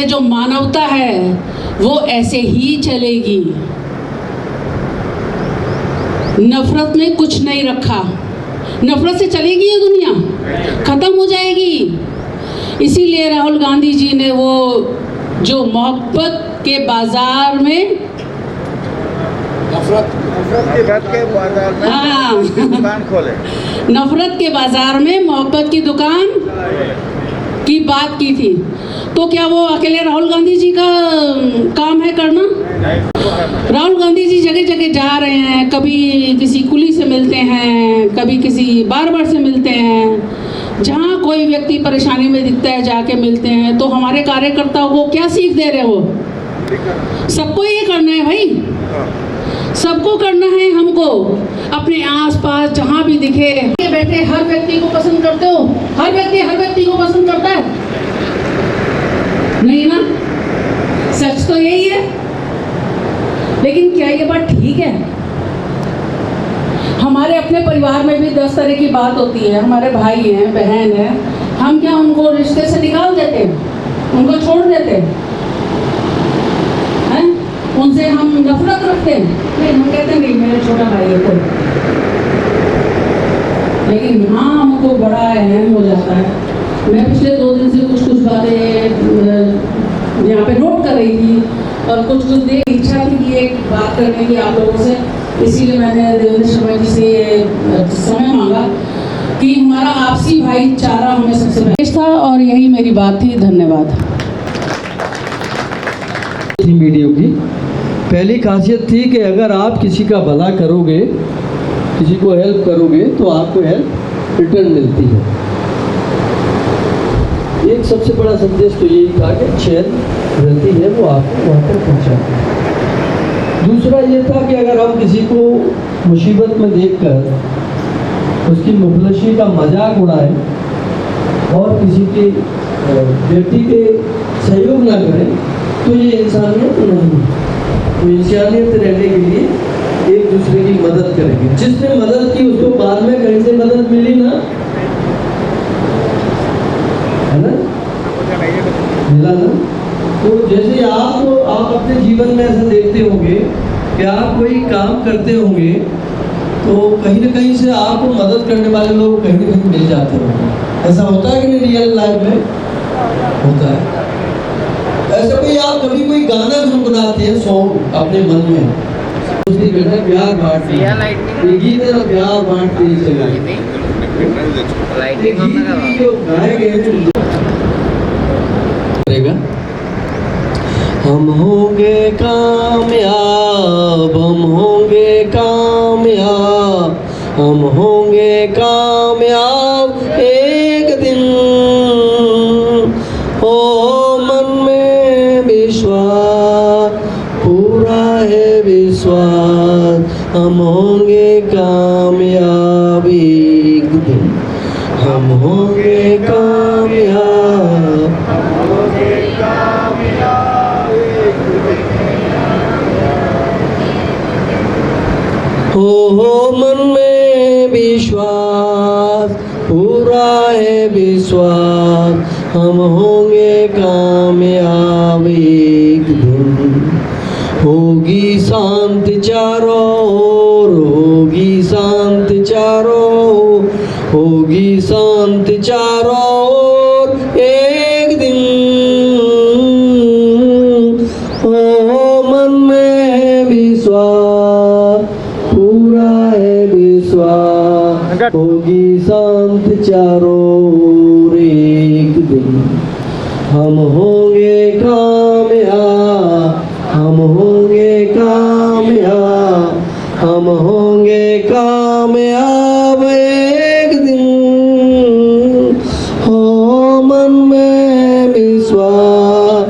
है, जो मानवता है वो ऐसे ही चलेगी। नफरत में कुछ नहीं रखा, नफरत से चलेगी ये दुनिया, खत्म हो जाएगी। इसीलिए राहुल गांधी जी ने वो जो मोहब्बत के बाजार में नफरत के बाद के बाजार में दुकान खोले, नफरत के बाजार में मोहब्बत की दुकान की बात की थी। तो क्या वो अकेले राहुल गांधी जी का काम है करना? राहुल गांधी जी जगह जगह जा रहे हैं, कभी किसी कुली से मिलते हैं, कभी किसी बार से मिलते हैं। जहाँ कोई व्यक्ति परेशानी में दिखता है जाके मिलते हैं। तो हमारे कार्यकर्ताओं को क्या सीख दे रहे हो? सबको ये करना है भाई, सबको करना है हमको। अपने आसपास जहाँ भी दिखे बैठे हर व्यक्ति को पसंद करते हो? हर व्यक्ति को पसंद करता है? नहीं ना, सच तो यही है। लेकिन क्या ये बात ठीक है? हमारे अपने परिवार में भी 10 तरह की बात होती है। हमारे भाई हैं, बहन है, हम क्या उनको रिश्ते से निकाल देते हैं, उनको छोड़ देते हैं? उनसे हम नफरत रखते हैं? नहीं, हम कहते हैं नहीं मेरा छोटा भाई है कोई। लेकिन हाँ, हमको बड़ा अहम हो जाता है। मैं पिछले 2 दिन से कुछ बातें यहाँ पे नोट कर रही थी और कुछ देर इच्छा थी कि एक बात करने की आप लोगों से। इसीलिए मैंने देवेंद्र शर्मा जी से समय मांगा कि हमारा आपसी भाईचारा हमें सबसे बेस्ट था और यही मेरी बात थी। धन्यवाद। वीडियो की पहली खासियत थी कि अगर आप किसी का भला करोगे, किसी को हेल्प करोगे तो आपको हेल्प रिटर्न मिलती है। एक सबसे बड़ा संदेश तो यही था कि चैन रहती है वो आपको वहाँ तक पहुँचाती है। दूसरा ये था कि अगर हम किसी को मुसीबत में देखकर उसकी मुफलसी का मजाक उड़ाएं और किसी के व्यक्ति के सहयोग ना करें तो ये इंसानियत नहीं। तो इंसानियत रहने के लिए एक दूसरे की मदद करेंगे। जिसने मदद की उसको बाद में कहीं से मदद मिली ना, है ना, मिला ना। तो जैसे आप अपने जीवन में ऐसा देखते होंगे कि आप कोई काम करते होंगे तो कहीं ना कहीं से आपको मदद करने वाले लोग कहीं ना कहीं मिल जाते होंगे। ऐसा होता है कि नहीं? रियल लाइफ में होता है ऐसा। कोई आप कभी कोई गाना गुनगुनाते हैं सॉन्ग अपने मन में, उसकी कहते हैं प्यार बांटते हैं, ये गीत है ना प्यार बांटते हैं, जो गाए गए हम होंगे कामयाब, हम होंगे कामयाब, हम होंगे कामयाब एक दिन। ओ मन में विश्वास, पूरा है विश्वास, हम होंगे कामयाब एक दिन, हम होंगे कामयाब, हम होंगे कामयाब एक दिन। हो मन में विश्वास, पूरा है विश्वास, हम होंगे कामयाब एक दिन। होगी शांति चारों ओर, होगी शांति चारों ओर, होगी शांति चारों ओर एक दिन। ओ मन में विश्वास, पूरा है विश्वास, होगी शांति चारों ओर एक दिन। हम होंगे कामयाब, हम होंगे कामयाब, हम होंगे कामयाब एक दिन। हो मन में विश्वास,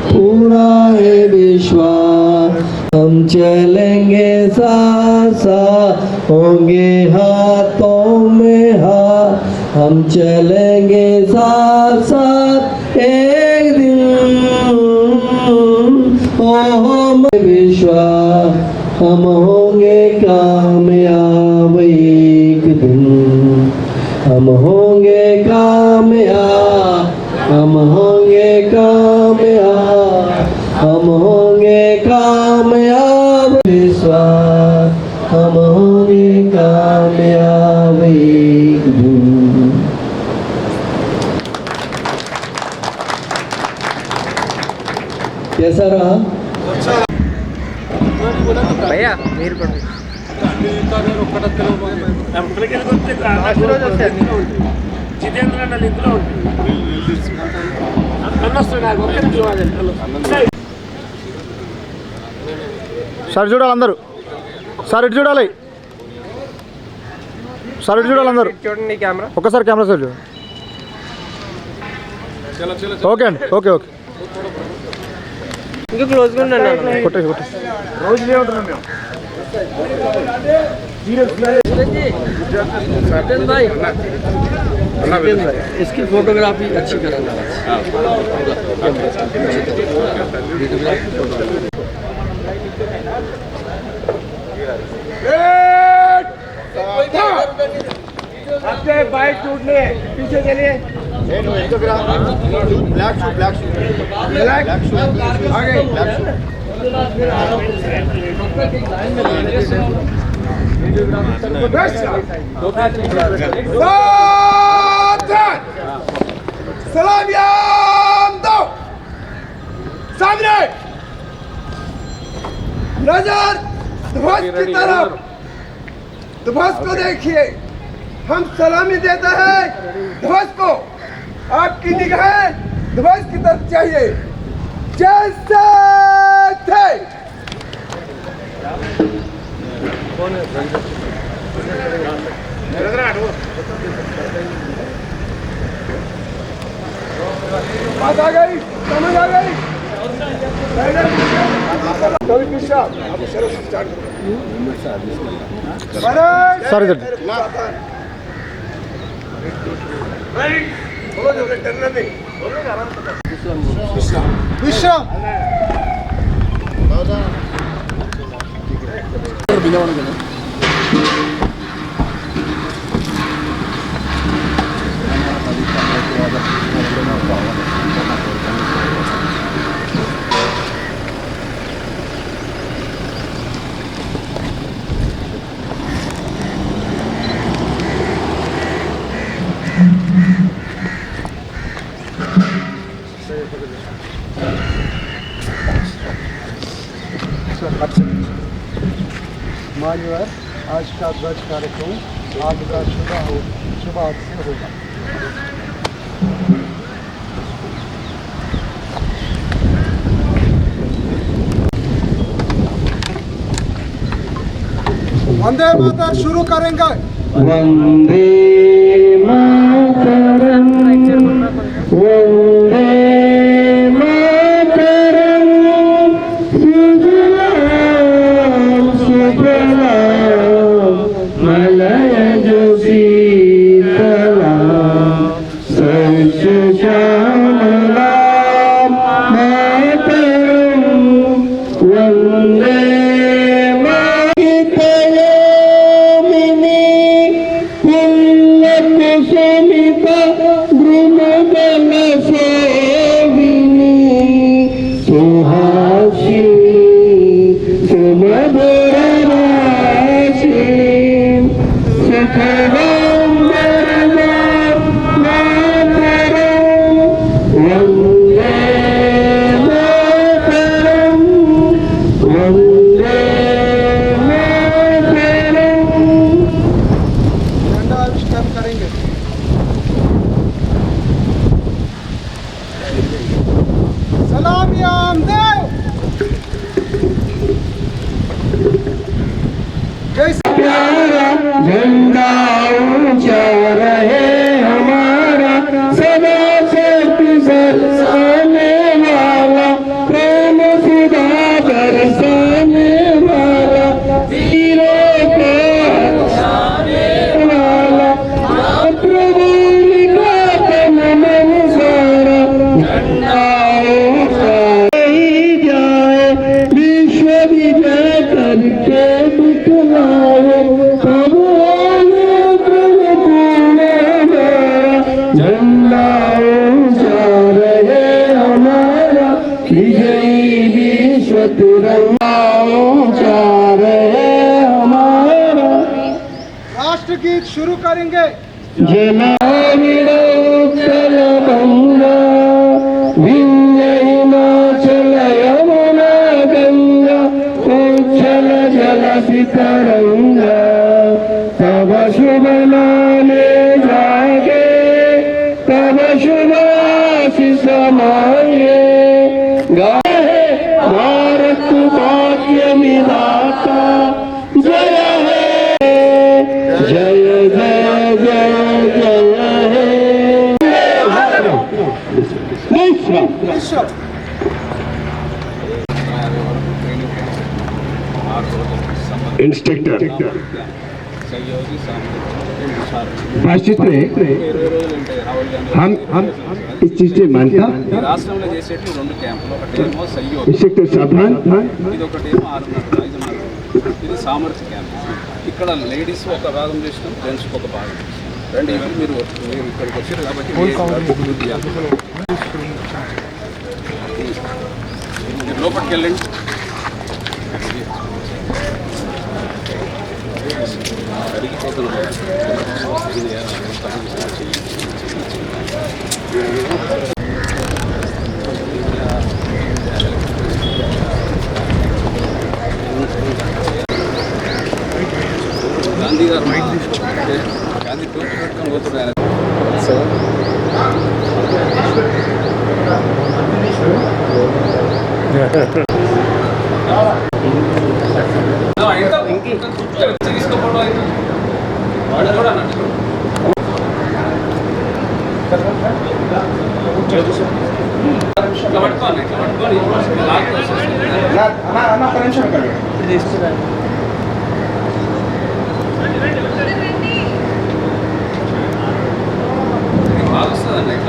पूरा है विश्वास, हम चलेंगे साथ साथ, होंगे हाथों में हाथ, हम चलेंगे साथ साथ एक दिन। ओ विश्वास, हम होंगे कामयाब एक दिन, हम होंगे कामयाब, हम होंगे कामयाब। हम होंगे कामयाब विश्वास, हम होंगे कामयाब एक दिन। कैसा रहा? भैया మీరు జితేంద్ర అన్న ఇందులో సార్ చూడాలి అందరూ, సార్ ఇటు చూడాలి, సార్ ఇటు చూడాలి అందరూ. చూడండి కెమెరా. ఒక్కసారి కెమెరా సార్ చూడండి. ఓకే అండి, ఓకే ఓకే. ఇంకా క్లోజ్గా ఉండండి. కొట్టేసి కొట్టేసి. इसकी फोटोग्राफी अच्छी कराना। आपके बाइक टूटने पीछे चलिए। Black shoe black shoe black shoe आगे ब्लैक शू। सलाम दो सामने नजर ध्वज की तरफ, ध्वज को देखिए। हम सलामी देते हैं ध्वज को, आपकी निगाहें ध्वज की तरफ चाहिए। जैसे थे बात आ गई, समझ आ गई। సార్ ఇదండి. विश्राम मान्यवर, आज का ध्वज कार्यक्रम आपका शुभ से होगा। वंदे मातरम शुरू करेंगे। वंदे मातरम, वंदे मातरम, सुजलाम सुफलाम मलयज शीतलाम सस्य श्यामलाम मातरम। वंदे झंडा ऊंचा रहे हमारा, सदा से बरसाने वाला, प्रेम सुधा बरसाने वाला, वीरों को हंसाने वाला, प्रभु का तन मन सारा, झंडा ऊंचा ही जाए, विश्व विजय करके दिखलाए। झंडा ऊंचा रहे हमारा, विजयी तिरंगा ऊंचा रहे हमारा। राष्ट्र गीत शुरू करेंगे। जलाविडोत्तल गंगा विंध्य हिमाचल यमुना गंगा उच्छल जलधि तरंगा तब शुभ नामे जागे तब शुभ आशीष मांगे गाए भारत भाग्य विधाता जय हे जय जय जय जय हे इंस्ट्रक्टर भाषित हम इस चीज से मानता రాష్ట్రంలో చేసేటి రెండు క్యాంపులు ఒకటేమో సయ్యోగి इंस्ट्रक्टर सावधान ఇది ఒకటేమో 6:30 ఇది సామర్థ్య క్యాంప్ ఇక్కడ లేడీస్ ఒక భాగం చేసినాం జెంట్స్ ఒక భాగం రెండు ఇవి మీరు ఇక్కడికి వచ్చారు కాబట్టి మీరు లోపలికి వెళ్ళండి గాంధీ గారు గాంధీ టోపీ పెట్టుకొని పోతున్నారు తీసుకోపోవడం అయితే వాడు కూడా అన్నట్టు ఇట్లా పట్టుకోండి ఇట్లా పట్టుకొని బాగా వస్తుందండి ఎట్లా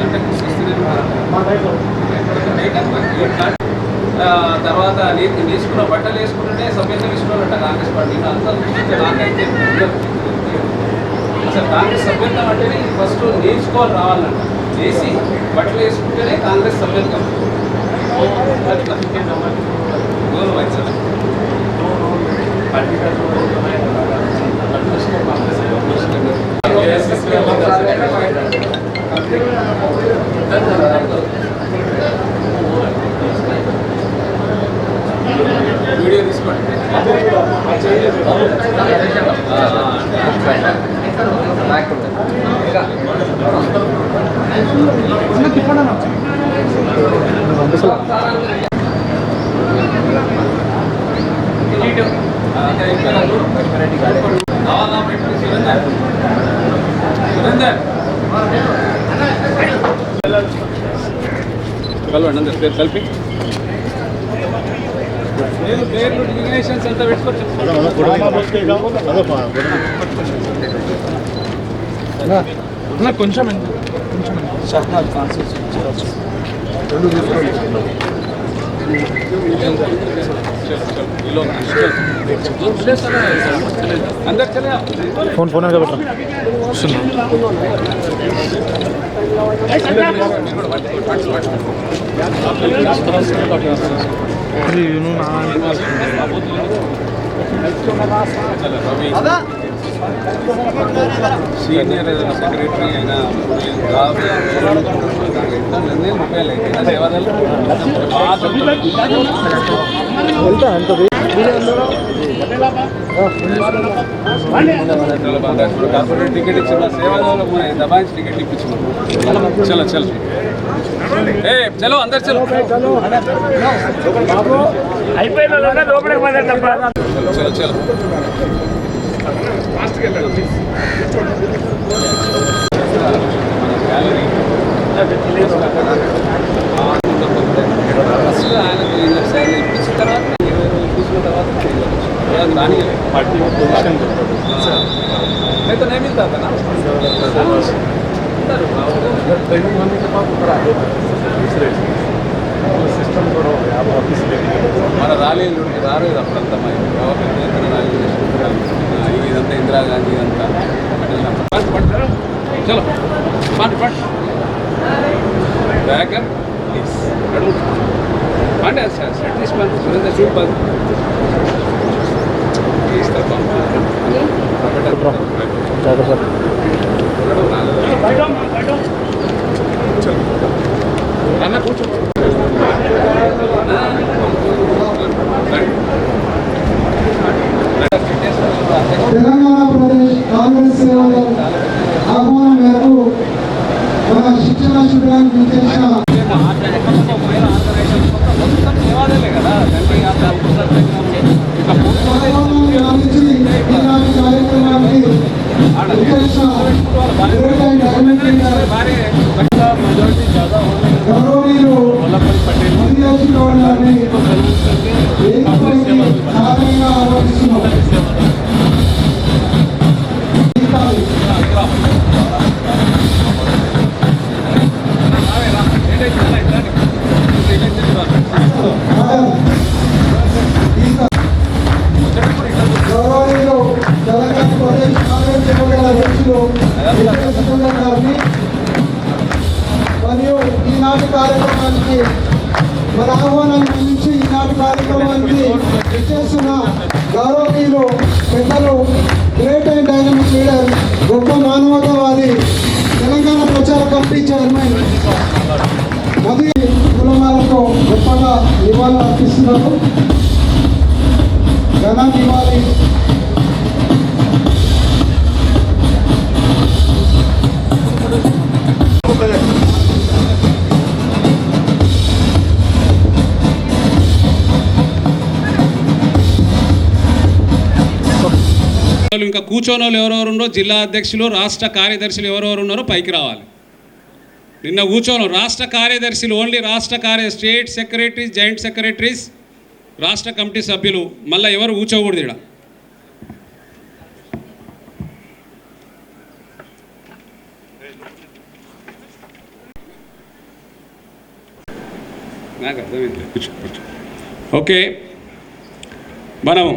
అంటే తర్వాత నేను వేసుకున్న బట్టలు వేసుకుంటే సభ్యత్వం వేసుకున్నారంట కాంగ్రెస్ పార్టీ అంతా నాకైతే అసలు కాంగ్రెస్ సభ్యత్వం అంటేనే ఫస్ట్ నేర్చుకోవాలి రావాలంట చేసి బట్టలు వేసుకుంటేనే కాంగ్రెస్ సభ్యత్వం గౌరవ వైద్యులు వీడియో తీసుకోండి కలవండి అందరు పేరు కలిపి పేరు నోటిఫికేషన్స్ అంతా పెట్టుకోవచ్చు కొంచెం షహనాజ్ కాన్సెప్ట్ अंदर चले फोन फोन का बटन सुनो సీనియర్ సెక్రటరీ అయినా రూపాయలు అయితే సేవలు కార్పొరేట్ టికెట్ ఇచ్చిన సేవలు దబాయించి టికెట్ ఇప్పించుకున్నాం చలో చలో ఏ చలో అందరు చలో చలో చలో గ్యాలరీ ఫస్ట్ ఆయనకు ఇప్పించిన తర్వాత తీసుకున్న తర్వాత రాని అయితే నేను మిగతా सिस्टम కూడా ఆఫీస్ మన ర్యాలీలు రాలేదు అప్పుడంతా మరి పెద్ద ఎత్తున ర్యాలీలు ఇదంతా ఇందిరాగాంధీ ఇదంతా చలో పాటు పాటు బ్యాగర్ అంటే అట్లీస్ట్ మనం సురేంద్ర చూడబాదు అన్న కూర్చో తెలంగాణ ప్రదేశ్ కాంగ్రెస్ సేవల ఆహ్వానం మేరకు మన శిక్షణ శిబిరానికి విచ్చేసిన ఆహ్వానాన్ని ఆశించి ఈనాటి కార్యక్రమానికి విచ్చేసిన గౌరవనీయులు మదియాచి గౌడ్ గారిని వేదికపైకి సాధారణంగా ఆహ్వానిస్తున్నాం. గౌరవనీయులు తెలంగాణ ప్రదేశ్ కాంగ్రెస్ సేవల అధ్యక్షులు గారిని మరియు ఈనాటి కార్యక్రమానికి మన ఆహ్వానాన్ని అందించి ఈనాటి కార్యక్రమానికి విచ్చేస్తున్న గౌరవనీయులు పెద్దలు గ్రేట్ అండ్ డైనమిక్ లీడర్ గొప్ప మానవతావాది తెలంగాణ ప్రచార కమిటీ చైర్మన్ మోదీ కులమాలతో గొప్పగా నివాళులు అర్పిస్తున్నారు. ఘన నివాళి ఇంకా కూర్చోని వాళ్ళు ఎవరెవరు ఉన్నారో జిల్లా అధ్యక్షులు రాష్ట్ర కార్యదర్శులు ఎవరెవరు ఉన్నారో పైకి రావాలి. నిన్న కూర్చోను రాష్ట్ర కార్యదర్శులు only state secretaries joint secretaries రాష్ట్ర కమిటీ సభ్యులు మళ్ళీ ఎవరు కూర్చోకూడదు ఇక్కడ. నాకు అర్థమైంది. ఓకే, మనం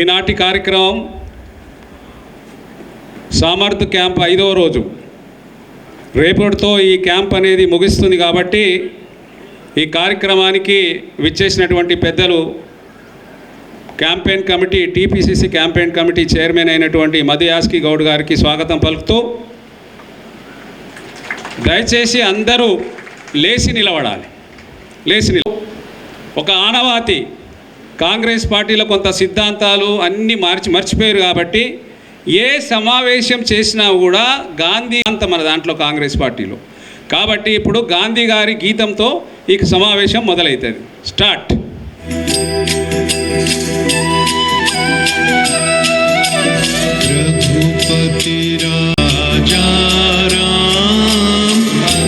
ఈనాటి కార్యక్రమం సామర్థ్ క్యాంప్ 5వ రోజు. రేపటితో ఈ క్యాంప్ అనేది ముగుస్తుంది కాబట్టి ఈ కార్యక్రమానికి విచ్చేసినటువంటి పెద్దలు campaign committee TPCC campaign committee chairman అయినటువంటి మదియాస్కి గౌడ్ గారికి స్వాగతం పలుకుతూ దయచేసి అందరూ లేచి నిలబడాలి. ఒక ఆనవాతి కాంగ్రెస్ పార్టీలో కొంత సిద్ధాంతాలు అన్నీ మర్చిపోయారు కాబట్టి ఏ సమావేశం చేసినా కూడా గాంధీ అంత మన దాంట్లో కాంగ్రెస్ పార్టీలో. కాబట్టి ఇప్పుడు గాంధీ గారి గీతంతో ఈ సమావేశం మొదలవుతుంది. స్టార్ట్. रघुपति राजा राम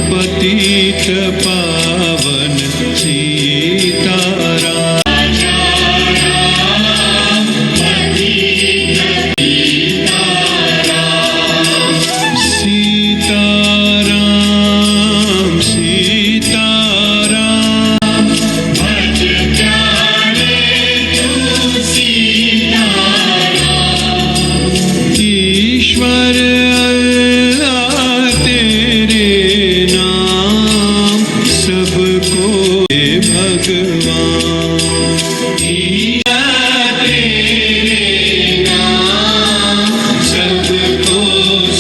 पतित पावन सीताराम सीताराम सीताराम भज जाने तू सीताराम ईश्वर अल्लाह तेरे नाम सबको दे भगवान तेरे नाम सबको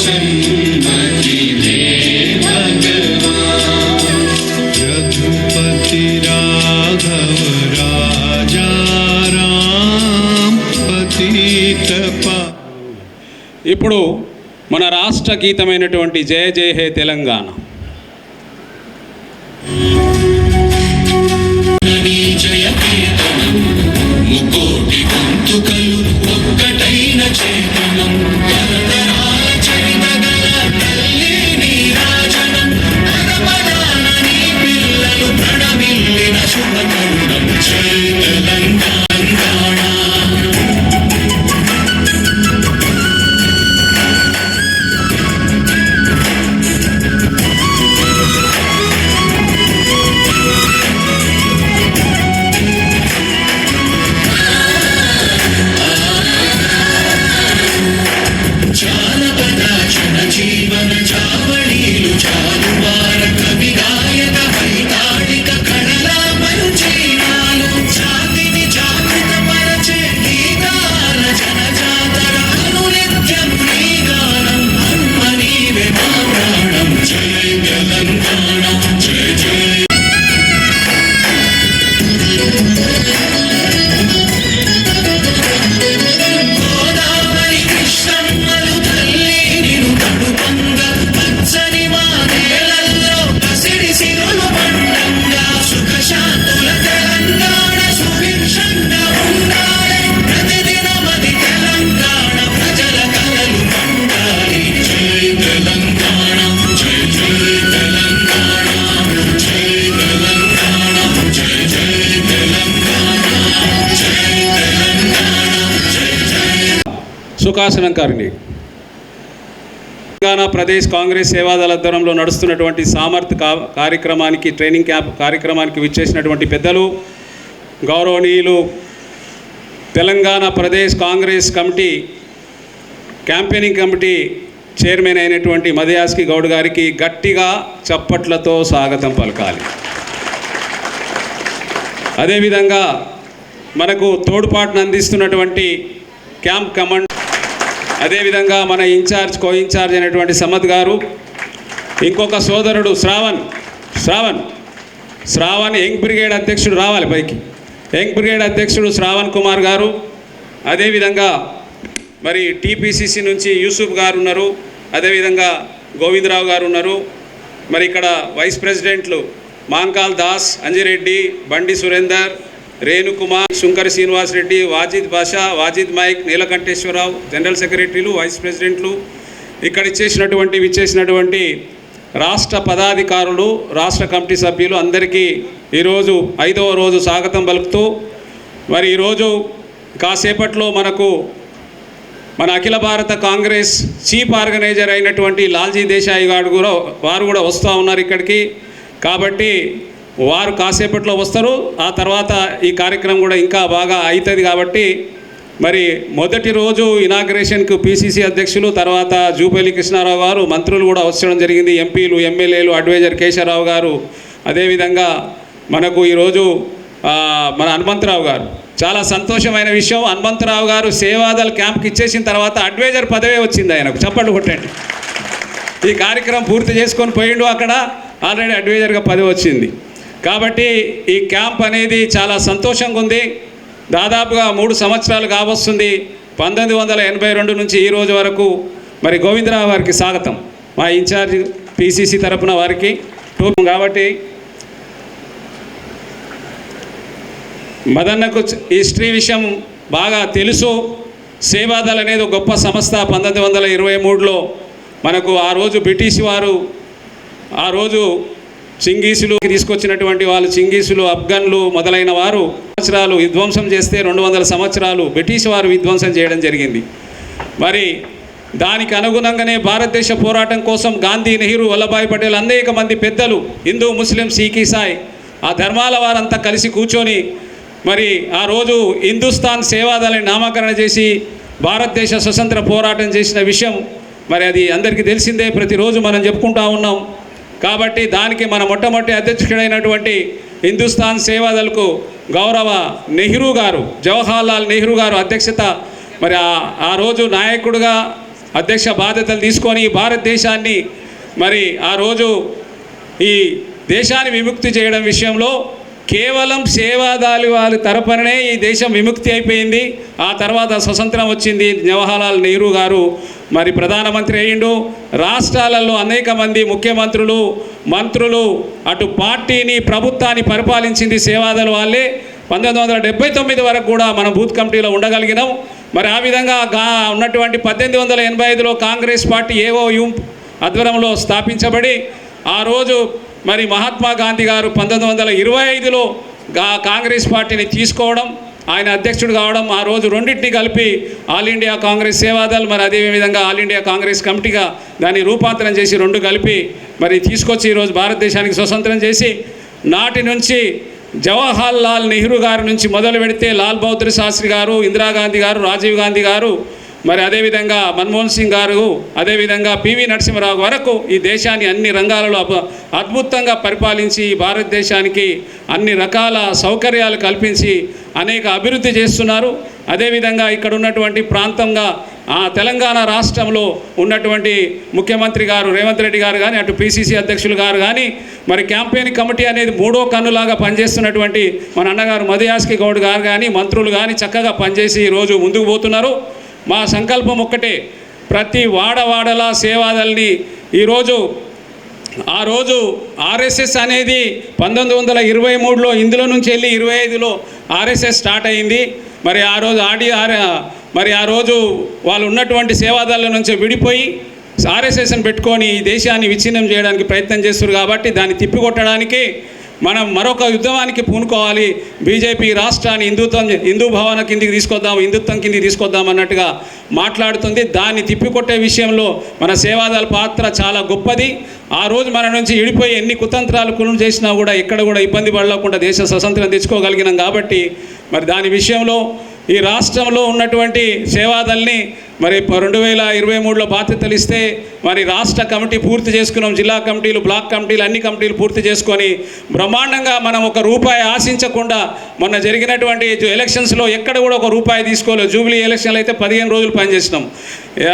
सन्मति दे भगवान रघुपति राघव राजा राम पतित पा ఇప్పుడు మన రాష్ట్ర గీతమైనటువంటి జయ జయ హే తెలంగాణ. జయ కీర్తనం ముకోటి గొంతుకలు ఒక్కటైన చేతనం తరతరాల చరితగల తల్లి నీరాజనం పరపదాన నీ పిల్లలు ప్రణమిల్లిన శుభతరుణం జయ తెలంగాణ. జీవన చావళీలు చాలువార కవి గాయక వైతాళిక కళలా మంచి సుఖాసనంకారిణి. తెలంగాణ ప్రదేశ్ కాంగ్రెస్ సేవాదళ ఆధ్వర్యంలో నడుస్తున్నటువంటి సామర్థ్య కార్యక్రమానికి, ట్రైనింగ్ క్యాంప్ కార్యక్రమానికి విచ్చేసినటువంటి పెద్దలు, గౌరవనీయులు Telangana Pradesh Congress committee campaigning committee chairman అయినటువంటి మదయాస్కి గౌడ్ గారికి గట్టిగా చప్పట్లతో స్వాగతం పలకాలి. అదేవిధంగా మనకు తోడ్పాటును అందిస్తున్నటువంటి క్యాంప్ కమాండ్, అదేవిధంగా మన ఇన్ఛార్జ్ కో ఇన్ఛార్జ్ అయినటువంటి సమద్ గారు, ఇంకొక సోదరుడు శ్రావణ్ యంగ్ బ్రిగేడ్ అధ్యక్షుడు రావాలి పైకి, యంగ్ బ్రిగేడ్ అధ్యక్షుడు శ్రావణ్ కుమార్ గారు, అదేవిధంగా మరి టీపీసీసీ నుంచి యూసుఫ్ గారు ఉన్నారు, అదేవిధంగా గోవిందరావు గారు ఉన్నారు. మరి ఇక్కడ వైస్ ప్రెసిడెంట్లు మాంకాల్ దాస్, అంజిరెడ్డి, బండి సురేందర్, రేణుకుమార్, శుంకర్ శ్రీనివాస్ రెడ్డి, వాజిద్ బాషా, వాజిద్ మైక్, నీలకంఠేశ్వరరావు, జనరల్ సెక్రటరీలు, వైస్ ప్రెసిడెంట్లు, ఇక్కడ విచ్చేసినటువంటి రాష్ట్ర పదాధికారులు, రాష్ట్ర కమిటీ సభ్యులు అందరికీ ఈరోజు 5వ రోజు స్వాగతం పలుకుతూ, మరి ఈరోజు కాసేపట్లో మన అఖిల భారత కాంగ్రెస్ చీఫ్ ఆర్గనైజర్ అయినటువంటి లాల్జీ దేశాయి గారు వారు కూడా వస్తూ ఉన్నారు ఇక్కడికి. కాబట్టి వారు కాసేపట్లో వస్తారు. ఆ తర్వాత ఈ కార్యక్రమం కూడా ఇంకా బాగా అవుతుంది. కాబట్టి మరి మొదటి రోజు ఇనాగ్రేషన్కు పిసిసి అధ్యక్షులు, తర్వాత జూపల్లి కృష్ణారావు గారు, మంత్రులు కూడా వచ్చడం జరిగింది, ఎంపీలు, ఎమ్మెల్యేలు, అడ్వైజర్ కేశవరావు గారు, అదేవిధంగా మనకు ఈరోజు మన హనుమంతరావు గారు. చాలా సంతోషమైన విషయం, హనుమంతరావు గారు సేవాదళ క్యాంప్కి ఇచ్చేసిన తర్వాత అడ్వైజర్ పదవే వచ్చింది ఆయనకు. చప్పట్లు కొట్టండి. ఈ కార్యక్రమం పూర్తి చేసుకొని పోయిండు, అక్కడ ఆల్రెడీ అడ్వైజర్గా పదవి వచ్చింది. కాబట్టి ఈ క్యాంప్ అనేది చాలా సంతోషంగా ఉంది. దాదాపుగా 3 సంవత్సరాలు కావస్తుంది. 1982 నుంచి ఈ రోజు వరకు మరి గోవిందరావు గారికి స్వాగతం, మా ఇన్ఛార్జ్ పిసిసి తరపున వారికి. కాబట్టి మదన్నకు హిస్టరీ విషయం బాగా తెలుసు. సేవాదళ్ అనేది ఒక గొప్ప సంస్థ. 1923లో మనకు ఆ రోజు బ్రిటిష్ వారు ఆ రోజు చింగీసులు తీసుకొచ్చినటువంటి వాళ్ళు, చింగీసులు, అఫ్ఘన్లు మొదలైన వారు సంవత్సరాలు విధ్వంసం చేస్తే 200 సంవత్సరాలు బ్రిటిష్ వారు విధ్వంసం చేయడం జరిగింది. మరి దానికి అనుగుణంగానే భారతదేశ పోరాటం కోసం గాంధీ, నెహ్రూ, వల్లభాయ్ పటేల్, అనేక మంది పెద్దలు, హిందూ, ముస్లిం, సిఖ్, ఇసాయి ఆ ధర్మాల వారంతా కలిసి కూర్చొని మరి ఆ రోజు హిందుస్థాన్ సేవాదళని నామకరణ చేసి భారతదేశ స్వతంత్ర పోరాటం చేసిన విషయం మరి అది అందరికీ తెలిసిందే, ప్రతిరోజు మనం చెప్పుకుంటూ ఉన్నాం. కాబట్టి దానికి మన మొట్టమొదటి అధ్యక్షుడైనటువంటి హిందుస్థాన్ సేవాదళ్కు గౌరవ నెహ్రూ గారు, జవహర్లాల్ నెహ్రూ గారు అధ్యక్షత, మరి ఆ రోజు నాయకుడిగా అధ్యక్ష బాధ్యతలు తీసుకొని భారతదేశాన్ని మరి ఆ రోజు ఈ దేశాన్ని విముక్తి చేయడం విషయంలో కేవలం సేవాదళి వాళ్ళ తరపుననే ఈ దేశం విముక్తి అయిపోయింది. ఆ తర్వాత స్వతంత్రం వచ్చింది. జవహర్లాల్ నెహ్రూ గారు మరి ప్రధానమంత్రి అయ్యిండు. రాష్ట్రాలలో అనేక మంది ముఖ్యమంత్రులు, మంత్రులు, అటు పార్టీని, ప్రభుత్వాన్ని పరిపాలించింది సేవాదళి వాళ్ళే. 1979 వరకు కూడా మనం బూత్ కమిటీలో ఉండగలిగినాం. మరి ఆ విధంగా ఉన్నటువంటి 1885లో కాంగ్రెస్ పార్టీ ఏఓయు ఆధ్వర్యంలో స్థాపించబడి ఆ రోజు మరి మహాత్మా గాంధీ గారు 1925లో కాంగ్రెస్ పార్టీని తీసుకోవడం, ఆయన అధ్యక్షుడు కావడం, ఆ రోజు రెండింటిని కలిపి ఆల్ ఇండియా కాంగ్రెస్ సేవాదళ్, మరి అదేవిధంగా ఆల్ ఇండియా కాంగ్రెస్ కమిటీగా దాన్ని రూపాంతరం చేసి 2 కలిపి మరి తీసుకొచ్చి ఈరోజు భారతదేశానికి స్వతంత్రం చేసి, నాటి నుంచి జవహర్లాల్ నెహ్రూ గారి నుంచి మొదలు పెడితే లాల్ బహదూర్ శాస్త్రి గారు, ఇందిరాగాంధీ గారు, రాజీవ్ గాంధీ గారు, మరి అదేవిధంగా మన్మోహన్ సింగ్ గారు, అదేవిధంగా పివి నరసింహరావు వరకు ఈ దేశాన్ని అన్ని రంగాలలో అద్భుతంగా పరిపాలించి భారతదేశానికి అన్ని రకాల సౌకర్యాలు కల్పించి అనేక అభివృద్ధి చేస్తున్నారు. అదేవిధంగా ఇక్కడ ఉన్నటువంటి ప్రాంతంగా తెలంగాణ రాష్ట్రంలో ఉన్నటువంటి ముఖ్యమంత్రి గారు రేవంత్ రెడ్డి గారు కానీ, అటు పిసిసి అధ్యక్షులు గారు కానీ, మరి క్యాంపెయిన్ కమిటీ అనేది 3వ కన్నులాగా పనిచేస్తున్నటువంటి మన అన్నగారు మదయాస్కి గౌడ్ గారు కానీ, మంత్రులు కానీ చక్కగా పనిచేసి ఈరోజు ముందుకు పోతున్నారు. మా సంకల్పం ఒక్కటే, ప్రతి వాడవాడలా సేవాదల్ని ఈరోజు ఆ రోజు ఆర్ఎస్ఎస్ అనేది 1923లో ఇందులో నుంచి వెళ్ళి 25లో ఆర్ఎస్ఎస్ స్టార్ట్ అయింది. మరి ఆ రోజు మరి ఆ రోజు వాళ్ళు ఉన్నటువంటి సేవాదళ్ళ నుంచి విడిపోయి ఆర్ఎస్ఎస్ని పెట్టుకొని ఈ దేశాన్ని విచ్ఛిన్నం చేయడానికి ప్రయత్నం చేస్తారు. కాబట్టి దాన్ని తిప్పికొట్టడానికి మనం మరొక యుద్ధమానికి పూనుకోవాలి. బీజేపీ రాష్ట్రాన్ని హిందూ భావన కిందికి తీసుకొద్దాం, హిందుత్వం కిందికి తీసుకొద్దాం అన్నట్టుగా మాట్లాడుతుంది. దాన్ని తిప్పికొట్టే విషయంలో మన సేవాదళ పాత్ర చాలా గొప్పది. ఆ రోజు మన నుంచి ఇడిపోయి ఎన్ని కుతంత్రాలు చేసినా కూడా ఎక్కడ కూడా ఇబ్బంది పడకుండా దేశ స్వతంత్రం తెచ్చుకోగలిగినాం. కాబట్టి మరి దాని విషయంలో ఈ రాష్ట్రంలో ఉన్నటువంటి సేవాదల్ని మరి 2023లో బాధ్యతలు ఇస్తే మరి రాష్ట్ర కమిటీ పూర్తి చేసుకున్నాం. జిల్లా కమిటీలు, బ్లాక్ కమిటీలు, అన్ని కమిటీలు పూర్తి చేసుకొని బ్రహ్మాండంగా మనం ఒక రూపాయి ఆశించకుండా మొన్న జరిగినటువంటి ఎలక్షన్స్లో ఎక్కడ కూడా ఒక రూపాయి తీసుకోలేదు. జూబ్లీ ఎలక్షన్లు అయితే 15 రోజులు పనిచేసినాం.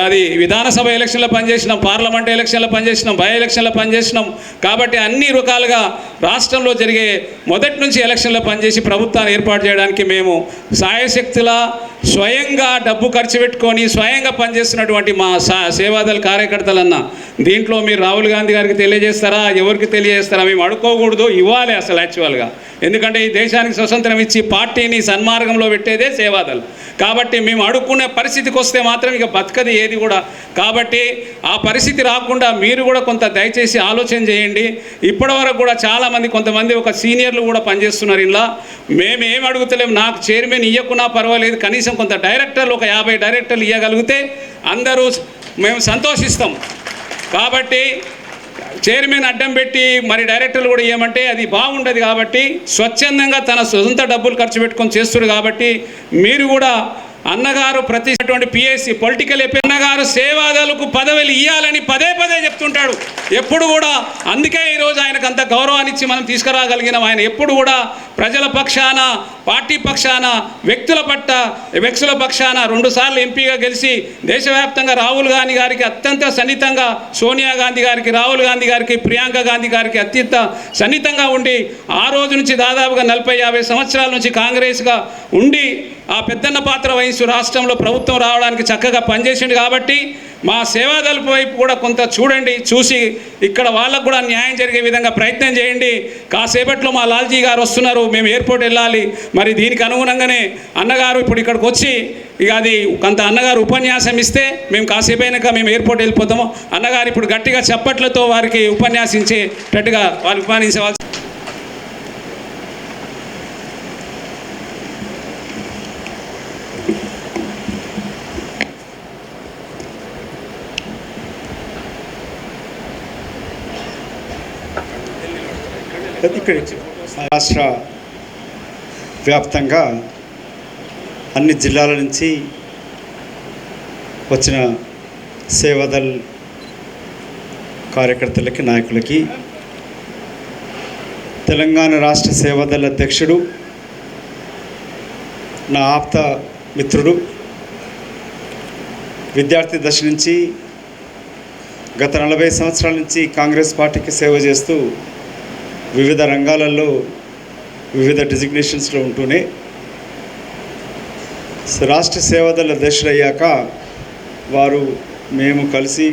అది విధానసభ ఎలక్షన్లో పనిచేసినాం, పార్లమెంట్ ఎలక్షన్లో పనిచేసినాం, బై ఎలక్షన్లో పనిచేసినాం. కాబట్టి అన్ని రకాలుగా రాష్ట్రంలో జరిగే మొదటి నుంచి ఎలక్షన్లో పనిచేసి ప్రభుత్వాన్ని ఏర్పాటు చేయడానికి మేము సాయశక్తులా స్వయంగా డబ్బు ఖర్చు పెట్టుకొని స్వయంగా పనిచేస్తున్నటువంటి మా సేవాదళ కార్యకర్తలన్నా దీంట్లో మీరు రాహుల్ గాంధీ గారికి తెలియజేస్తారా, ఎవరికి తెలియజేస్తారా? మేము అడుక్కోకూడదు, ఇవ్వాలి అసలు యాక్చువల్గా. ఎందుకంటే ఈ దేశానికి స్వతంత్రం ఇచ్చి పార్టీని సన్మార్గంలో పెట్టేదే సేవాదళ్. కాబట్టి మేము అడుక్కునే పరిస్థితికి వస్తే మాత్రం ఇక బతకది ఏది కూడా. కాబట్టి ఆ పరిస్థితి రాకుండా మీరు కూడా కొంత దయచేసి ఆలోచన చేయండి. ఇప్పటివరకు కూడా చాలామంది కొంతమంది ఒక సీనియర్లు కూడా పనిచేస్తున్నారు. ఇలా మేము ఏం అడుగుతలేము, నాకు చైర్మన్ ఇవ్వకున్నా పర్వాలేదు, కనీసం కొంత డైరెక్టర్లు ఒక 50 డైరెక్టర్లు ఇవ్వగలిగితే అందరూ మేము సంతోషిస్తాం. కాబట్టి చైర్మన్ అడ్డం పెట్టి మరి డైరెక్టర్లు కూడా ఇవ్వమంటే అది బాగుండదు. కాబట్టి స్వచ్ఛందంగా తన సొంత డబ్బులు ఖర్చు పెట్టుకొని చేస్తున్నారు. కాబట్టి మీరు కూడా అన్నగారు ప్రతిటువంటి పిఎస్సి పొలిటికల్ అన్నగారు సేవాదళకు పదవులు ఇవ్వాలని పదే పదే చెప్తుంటాడు ఎప్పుడు కూడా. అందుకే ఈరోజు ఆయనకు అంత గౌరవాన్ని ఇచ్చి మనం తీసుకురాగలిగినాం. ఆయన ఎప్పుడు కూడా ప్రజల పక్షాన, పార్టీ పక్షాన, వ్యక్తుల పక్షాన 2 సార్లు ఎంపీగా గెలిచి దేశవ్యాప్తంగా రాహుల్ గాంధీ గారికి అత్యంత సన్నిహితంగా, సోనియా గాంధీ గారికి, రాహుల్ గాంధీ గారికి, ప్రియాంక గాంధీ గారికి అత్యంత సన్నిహితంగా ఉండి ఆ రోజు నుంచి దాదాపుగా 40-50 సంవత్సరాల నుంచి కాంగ్రెస్గా ఉండి ఆ పెద్దన్న పాత్ర వహించు రాష్ట్రంలో ప్రభుత్వం రావడానికి చక్కగా పనిచేసింది. కాబట్టి మా సేవాదళ వైపు కూడా కొంత చూడండి, చూసి ఇక్కడ వాళ్ళకు కూడా న్యాయం జరిగే విధంగా ప్రయత్నం చేయండి. కాసేపట్లో మా లాల్జీ గారు వస్తున్నారు, మేము ఎయిర్పోర్ట్ వెళ్ళాలి. మరి దీనికి అనుగుణంగానే అన్నగారు ఇప్పుడు ఇక్కడికి వచ్చి ఇక అది కొంత అన్నగారు ఉపన్యాసం ఇస్తే మేము కాసేపు అయినాక మేము ఎయిర్పోర్ట్ వెళ్ళిపోతాము. అన్నగారు ఇప్పుడు గట్టిగా చప్పట్లతో వారికి ఉపన్యాసించేటట్టుగా వారు ఉపన్యాసించవలసి. రాష్ట్ర వ్యాప్తంగా అన్ని జిల్లాల నుంచి వచ్చిన సేవాదళ్ కార్యకర్తలకి, నాయకులకి తెలంగాణ రాష్ట్ర సేవాదళ్ అధ్యక్షుడు, నా ఆప్త మిత్రుడు, విద్యార్థి దశ నుంచి గత 40 సంవత్సరాల నుంచి కాంగ్రెస్ పార్టీకి సేవ చేస్తూ వివిధ రంగాలలో వివిధ డిజిగ్నేషన్స్లో ఉంటూనే రాష్ట్ర సేవాదళ అధ్యక్షులు అయ్యాక మేము కలిసి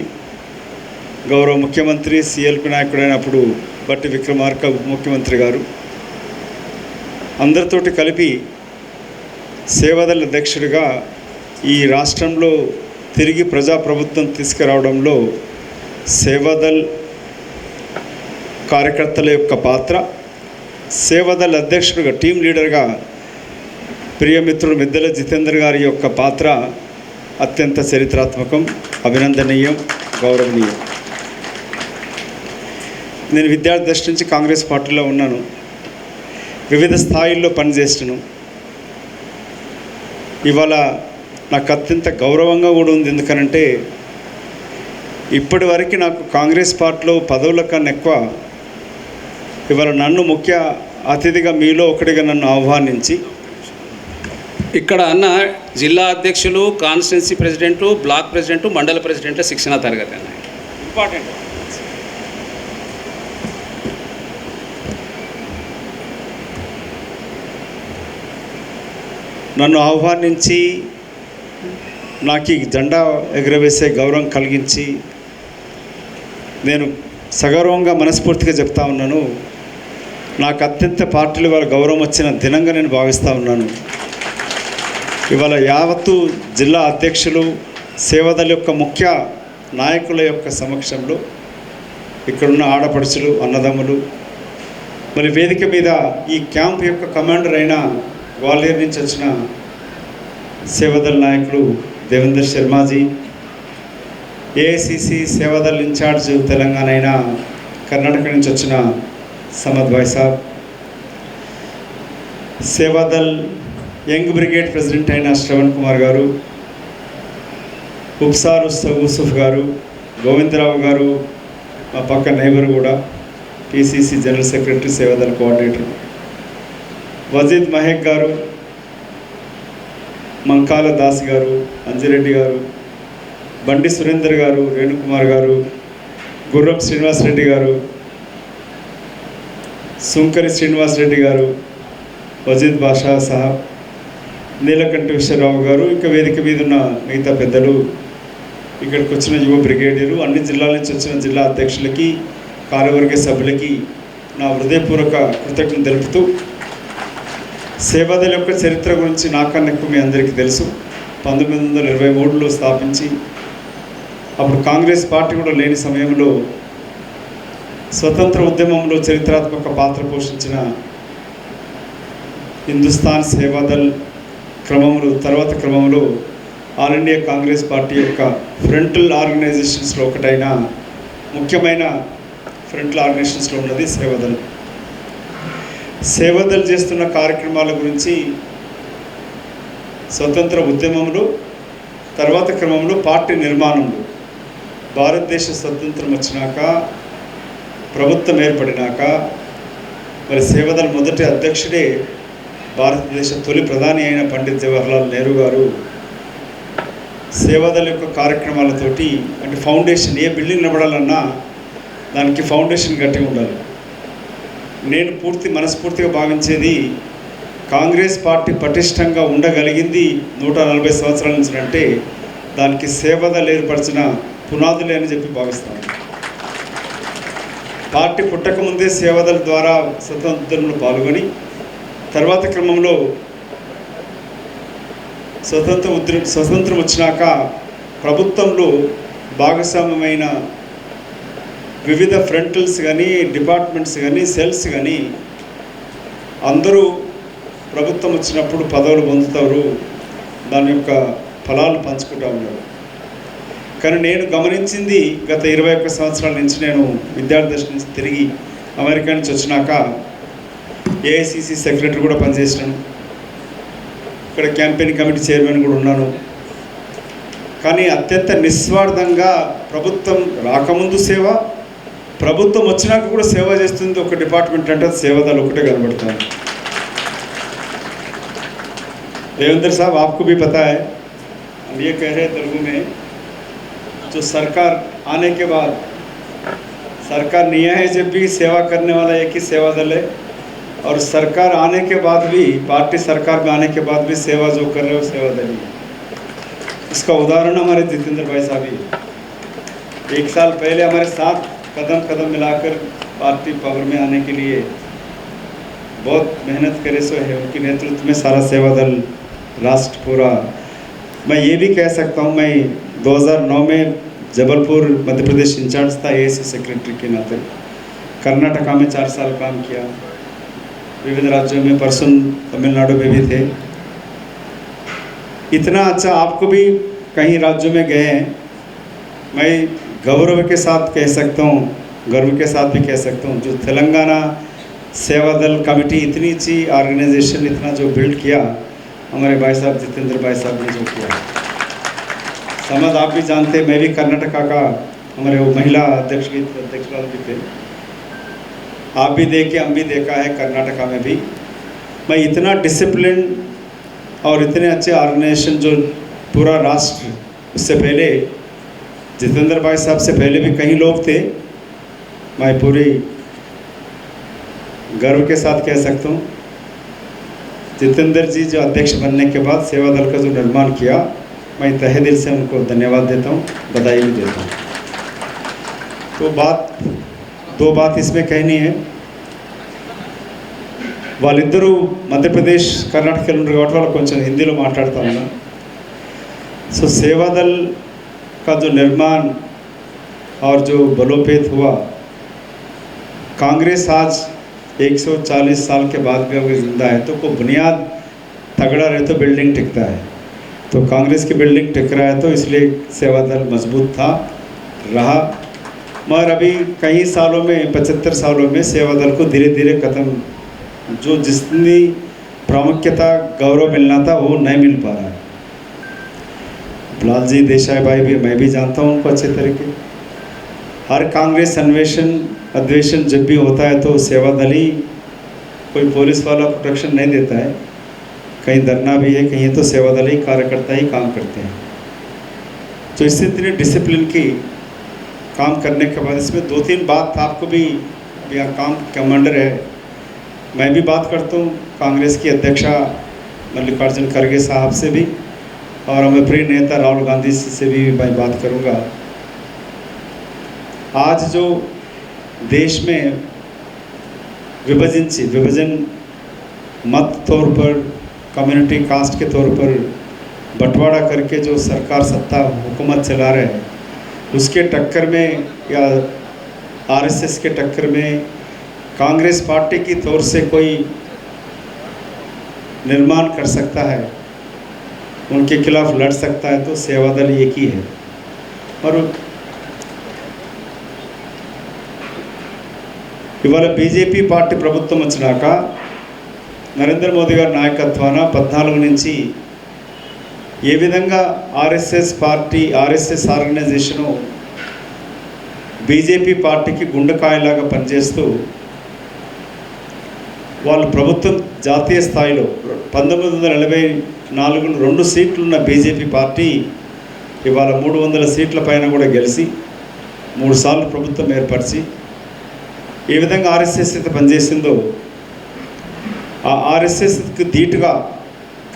గౌరవ ముఖ్యమంత్రి సిఎల్పి నాయకుడైనప్పుడు బట్టి విక్రమార్క ఉప ముఖ్యమంత్రి గారు అందరితోటి కలిపి సేవాదళ అధ్యక్షుడిగా ఈ రాష్ట్రంలో తిరిగి ప్రజాప్రభుత్వం తీసుకురావడంలో సేవాదళ్ కార్యకర్తల యొక్క పాత్ర, సేవాదళ అధ్యక్షుడిగా టీం లీడర్గా ప్రియమిత్రుడు మిద్దెల జితేందర్ గారి యొక్క పాత్ర అత్యంత చరిత్రాత్మకం, అభినందనీయం, గౌరవనీయం. నేను విద్యార్థి దశ నుంచి కాంగ్రెస్ పార్టీలో ఉన్నాను, వివిధ స్థాయిల్లో పనిచేస్తున్నాను. ఇవాళ నాకు అత్యంత గౌరవంగా కూడా ఉంది. ఎందుకనంటే ఇప్పటి వరకు నాకు కాంగ్రెస్ పార్టీలో పదవుల కన్నా ఎక్కువ ఇవాళ నన్ను ముఖ్య అతిథిగా మీలో ఒకటిగా నన్ను ఆహ్వానించి ఇక్కడ అన్న జిల్లా అధ్యక్షులు, కాన్స్టిట్యున్సీ ప్రెసిడెంటు, బ్లాక్ ప్రెసిడెంటు, మండల ప్రెసిడెంట్ శిక్షణ తరగతి అన్న ఇంపార్టెంట్. నన్ను ఆహ్వానించి నాకు ఈ జెండా ఎగురవేసే గౌరవం కలిగించి నేను సగౌరవంగా మనస్ఫూర్తిగా చెప్తా ఉన్నాను. నాకు అత్యంత పార్టీలు వాళ్ళ గౌరవం వచ్చిన దినంగా నేను భావిస్తూ ఉన్నాను. ఇవాళ యావత్తు జిల్లా అధ్యక్షులు, సేవాదళ యొక్క ముఖ్య నాయకుల యొక్క సమక్షంలో ఇక్కడున్న ఆడపడుచులు, అన్నదమ్ములు, మరి వేదిక మీద ఈ క్యాంప్ యొక్క కమాండర్ అయిన గ్వాలియర్ నుంచి వచ్చిన సేవాదళ నాయకులు దేవేందర్ శర్మాజీ, ఏఐసిసి సేవాదళ ఇన్ఛార్జ్ తెలంగాణ అయిన కర్ణాటక నుంచి వచ్చిన సమద్ భాయ్ సాబ్, సేవాదళ యంగ్ బ్రిగేడ్ ప్రెసిడెంట్ అయిన శ్రవణ్ కుమార్ గారు, ఉపసార్ యూసుఫ్ గారు, గోవిందరావు గారు, మా పక్క నైబర్ కూడా PCC general secretary Sevadal coordinator, Wajid Mahek గారు, మంకాల దాస్ గారు, అంజిరెడ్డి గారు, బండి సురేందర్ గారు, రేణుకుమార్ గారు, గుర్రం శ్రీనివాసరెడ్డి గారు, సుంకరి శ్రీనివాసరెడ్డి గారు, వజీద్ బాషా సాహబ్, నీలకంఠ విశ్వరావు గారు, ఇంకా వేదిక మీద ఉన్న మిగతా పెద్దలు, ఇక్కడికి వచ్చిన యువ బ్రిగేడియరు, అన్ని జిల్లాల నుంచి వచ్చిన జిల్లా అధ్యక్షులకి, కార్యవర్గ సభ్యులకి నా హృదయపూర్వక కృతజ్ఞతలు తెలుపుతూ, సేవాదళ యొక్క చరిత్ర గురించి నాకన్నా ఎక్కువ మీ అందరికీ తెలుసు. 1923లో స్థాపించి అప్పుడు కాంగ్రెస్ పార్టీ కూడా లేని సమయంలో స్వతంత్ర ఉద్యమంలో చరిత్రాత్మక పాత్ర పోషించిన హిందుస్థాన్ సేవాదళ్ తర్వాత క్రమంలో ఆల్ ఇండియా కాంగ్రెస్ పార్టీ యొక్క ఫ్రంటల్ ఆర్గనైజేషన్స్లో ఒకటైన ముఖ్యమైన ఫ్రంటల్ ఆర్గనైజేషన్స్లో ఉన్నది సేవాదళ్. సేవాదళ్ చేస్తున్న కార్యక్రమాల గురించి స్వతంత్ర ఉద్యమంలో తర్వాత క్రమంలో పార్టీ నిర్మాణంలో భారతదేశ స్వతంత్రం వచ్చినాక ప్రభుత్వం ఏర్పడినాక మరి సేవాదళ్ మొదటి అధ్యక్షుడే భారతదేశ తొలి ప్రధాని అయిన పండిత్ జవహర్లాల్ నెహ్రూ గారు సేవాదళ్ యొక్క కార్యక్రమాలతోటి, అంటే ఫౌండేషన్, ఏ బిల్డింగ్ నిలబడాలన్నా దానికి ఫౌండేషన్ గట్టిగా ఉండాలి. నేను మనస్ఫూర్తిగా భావించేది కాంగ్రెస్ పార్టీ పటిష్టంగా ఉండగలిగింది 140 సంవత్సరాల నుంచి అంటే దానికి సేవాదళ్ ఏర్పరిచిన పునాదులే అని చెప్పి భావిస్తాను. పార్టీ పుట్టకముందే సేవాదళ్ ద్వారా స్వతంత్రంలో పాల్గొని తర్వాత క్రమంలో స్వతంత్రం వచ్చినాక ప్రభుత్వంలో భాగస్వామ్యమైన వివిధ ఫ్రంటల్స్ కానీ, డిపార్ట్మెంట్స్ కానీ, సెల్స్ కానీ అందరూ ప్రభుత్వం వచ్చినప్పుడు పదవులు పొందుతారు, దాని యొక్క ఫలాలు పంచుకుంటూ ఉన్నారు. కానీ నేను గమనించింది గత 21 సంవత్సరాల నుంచి, నేను విద్యార్థి దశ నుంచి తిరిగి అమెరికా నుంచి వచ్చినాక ఏఐసిసి సెక్రటరీ కూడా పనిచేసినాను, ఇక్కడ క్యాంపెయిన్ కమిటీ చైర్మన్ కూడా ఉన్నాను. కానీ అత్యంత నిస్వార్థంగా ప్రభుత్వం రాకముందు సేవ, ప్రభుత్వం వచ్చినాక కూడా సేవ చేస్తుంది ఒక డిపార్ట్మెంట్ అంటే సేవాదళ్ ఒకటే కనబడుతుంది. देवेंद्र साहब, आपको भी पता है, हम ये कह रहे तेलुगु में, जो सरकार आने के बाद, सरकार नहीं है जब भी सेवा करने वाला एक ही सेवादल है, और सरकार आने के बाद भी, पार्टी सरकार में आने के बाद भी सेवा जो कर रहे हो सेवादल ही। इसका उदाहरण हमारे जितेंद्र भाई साहब ही, 1 साल पहले हमारे साथ कदम कदम मिलाकर पार्टी पावर में आने के लिए बहुत मेहनत करे सो है, उनके नेतृत्व में सारा सेवादल राष्ट्र पूरा। मैं ये भी कह सकता हूँ, मैं 2009 में जबलपुर मध्य प्रदेश इंचार्ज था एएसी सेक्रेटरी के नाते, कर्नाटका में 4 साल काम किया, विविध राज्यों में, परसों तमिलनाडु में भी थे। इतना अच्छा, आपको भी कहीं राज्यों में गए हैं, मैं गौरव के साथ कह सकता हूँ, गर्व के साथ भी कह सकता हूँ, जो तेलंगाना सेवादल कमेटी इतनी अच्छी ऑर्गेनाइजेशन, इतना जो बिल्ड किया हमारे भाई साहब जितेंद्र भाई साहब ने जो किया। समझ आप भी जानते, मैं भी कर्नाटका का, हमारे वो महिला अध्यक्ष भी थे, आप भी देखे, हम भी देखा है कर्नाटका में भी। मैं इतना डिसिप्लिन और इतने अच्छे ऑर्गेनाइजेशन जो पूरा राष्ट्र, उससे पहले जितेंद्र भाई साहब से पहले भी कई लोग थे, मैं पूरी गर्व के साथ कह सकता हूँ, जितेंद्र जी जो अध्यक्ष बनने के बाद सेवादल का जो निर्माण किया, मैं तहे दिल से उनको धन्यवाद देता हूँ, बधाई भी देता हूँ। तो दो बात इसमें कहनी है, వాళ్ళిద్దరూ మధ్యప్రదేశ్ కర్ణాటకలో ఉన్నారు కాబట్టి వాళ్ళు కొంచెం హిందీలో మాట్లాడుతూ ఉన్నా. సో सेवादल का जो निर्माण और जो बलोपेत हुआ, कांग्रेस आज 140 साल के बाद भी अगर जिंदा है तो कोई बुनियाद तगड़ा रहे तो बिल्डिंग टिकता है। तो कांग्रेस की बिल्डिंग टिक रहा है, तो इसलिए सेवा दल मजबूत था, रहा। मगर अभी कई सालों में 75 सालों में सेवा दल को धीरे धीरे ख़त्म, जो जितनी प्रामुख्यता गौरव मिलना था वो नहीं मिल पा रहा है। लालजी देसाई भाई भी, मैं भी जानता हूँ उनको अच्छे तरीके। हर कांग्रेस अधिवेशन जब भी होता है तो सेवा दल ही, कोई पुलिस वाला प्रोटेक्शन नहीं देता है, कहीं धरना भी है, कहीं तो सेवा दल ही कार्यकर्ता ही काम करते हैं। तो इससे इतनी डिसिप्लिन की काम करने के बाद इसमें 2-3 बात आपको भी, यहाँ काम कमांडर है, मैं भी बात करता हूँ कांग्रेस की अध्यक्षा मल्लिकार्जुन खड़गे साहब से भी, और हमें प्रिय नेता राहुल गांधी से भी मैं बात करूँगा। आज जो देश में विभाजन मत तौर पर, कम्युनिटी कास्ट के तौर पर बंटवारा करके जो सरकार सत्ता हुकूमत चला रहे हैं, उसके टक्कर में या आरएसएस के टक्कर में कांग्रेस पार्टी की तौर से कोई निर्माण कर सकता है, उनके खिलाफ लड़ सकता है, तो सेवा दल एक ही है। और ఇవాళ బీజేపీ పార్టీ ప్రభుత్వం వచ్చినాక నరేంద్ర మోదీ గారి నాయకత్వాన 14 నుంచి ఏ విధంగా RSS party, RSS organisation BJP పార్టీకి గుండెకాయలాగా పనిచేస్తూ వాళ్ళు ప్రభుత్వం జాతీయ స్థాయిలో 1944లో 2 సీట్లున్న బీజేపీ పార్టీ ఇవాళ 300 సీట్ల పైన కూడా గెలిచి 3 సార్లు ప్రభుత్వం ఏర్పరిచి ఏ విధంగా ఆర్ఎస్ఎస్ అయితే పనిచేసిందో, ఆ ఆర్ఎస్ఎస్కి ధీటుగా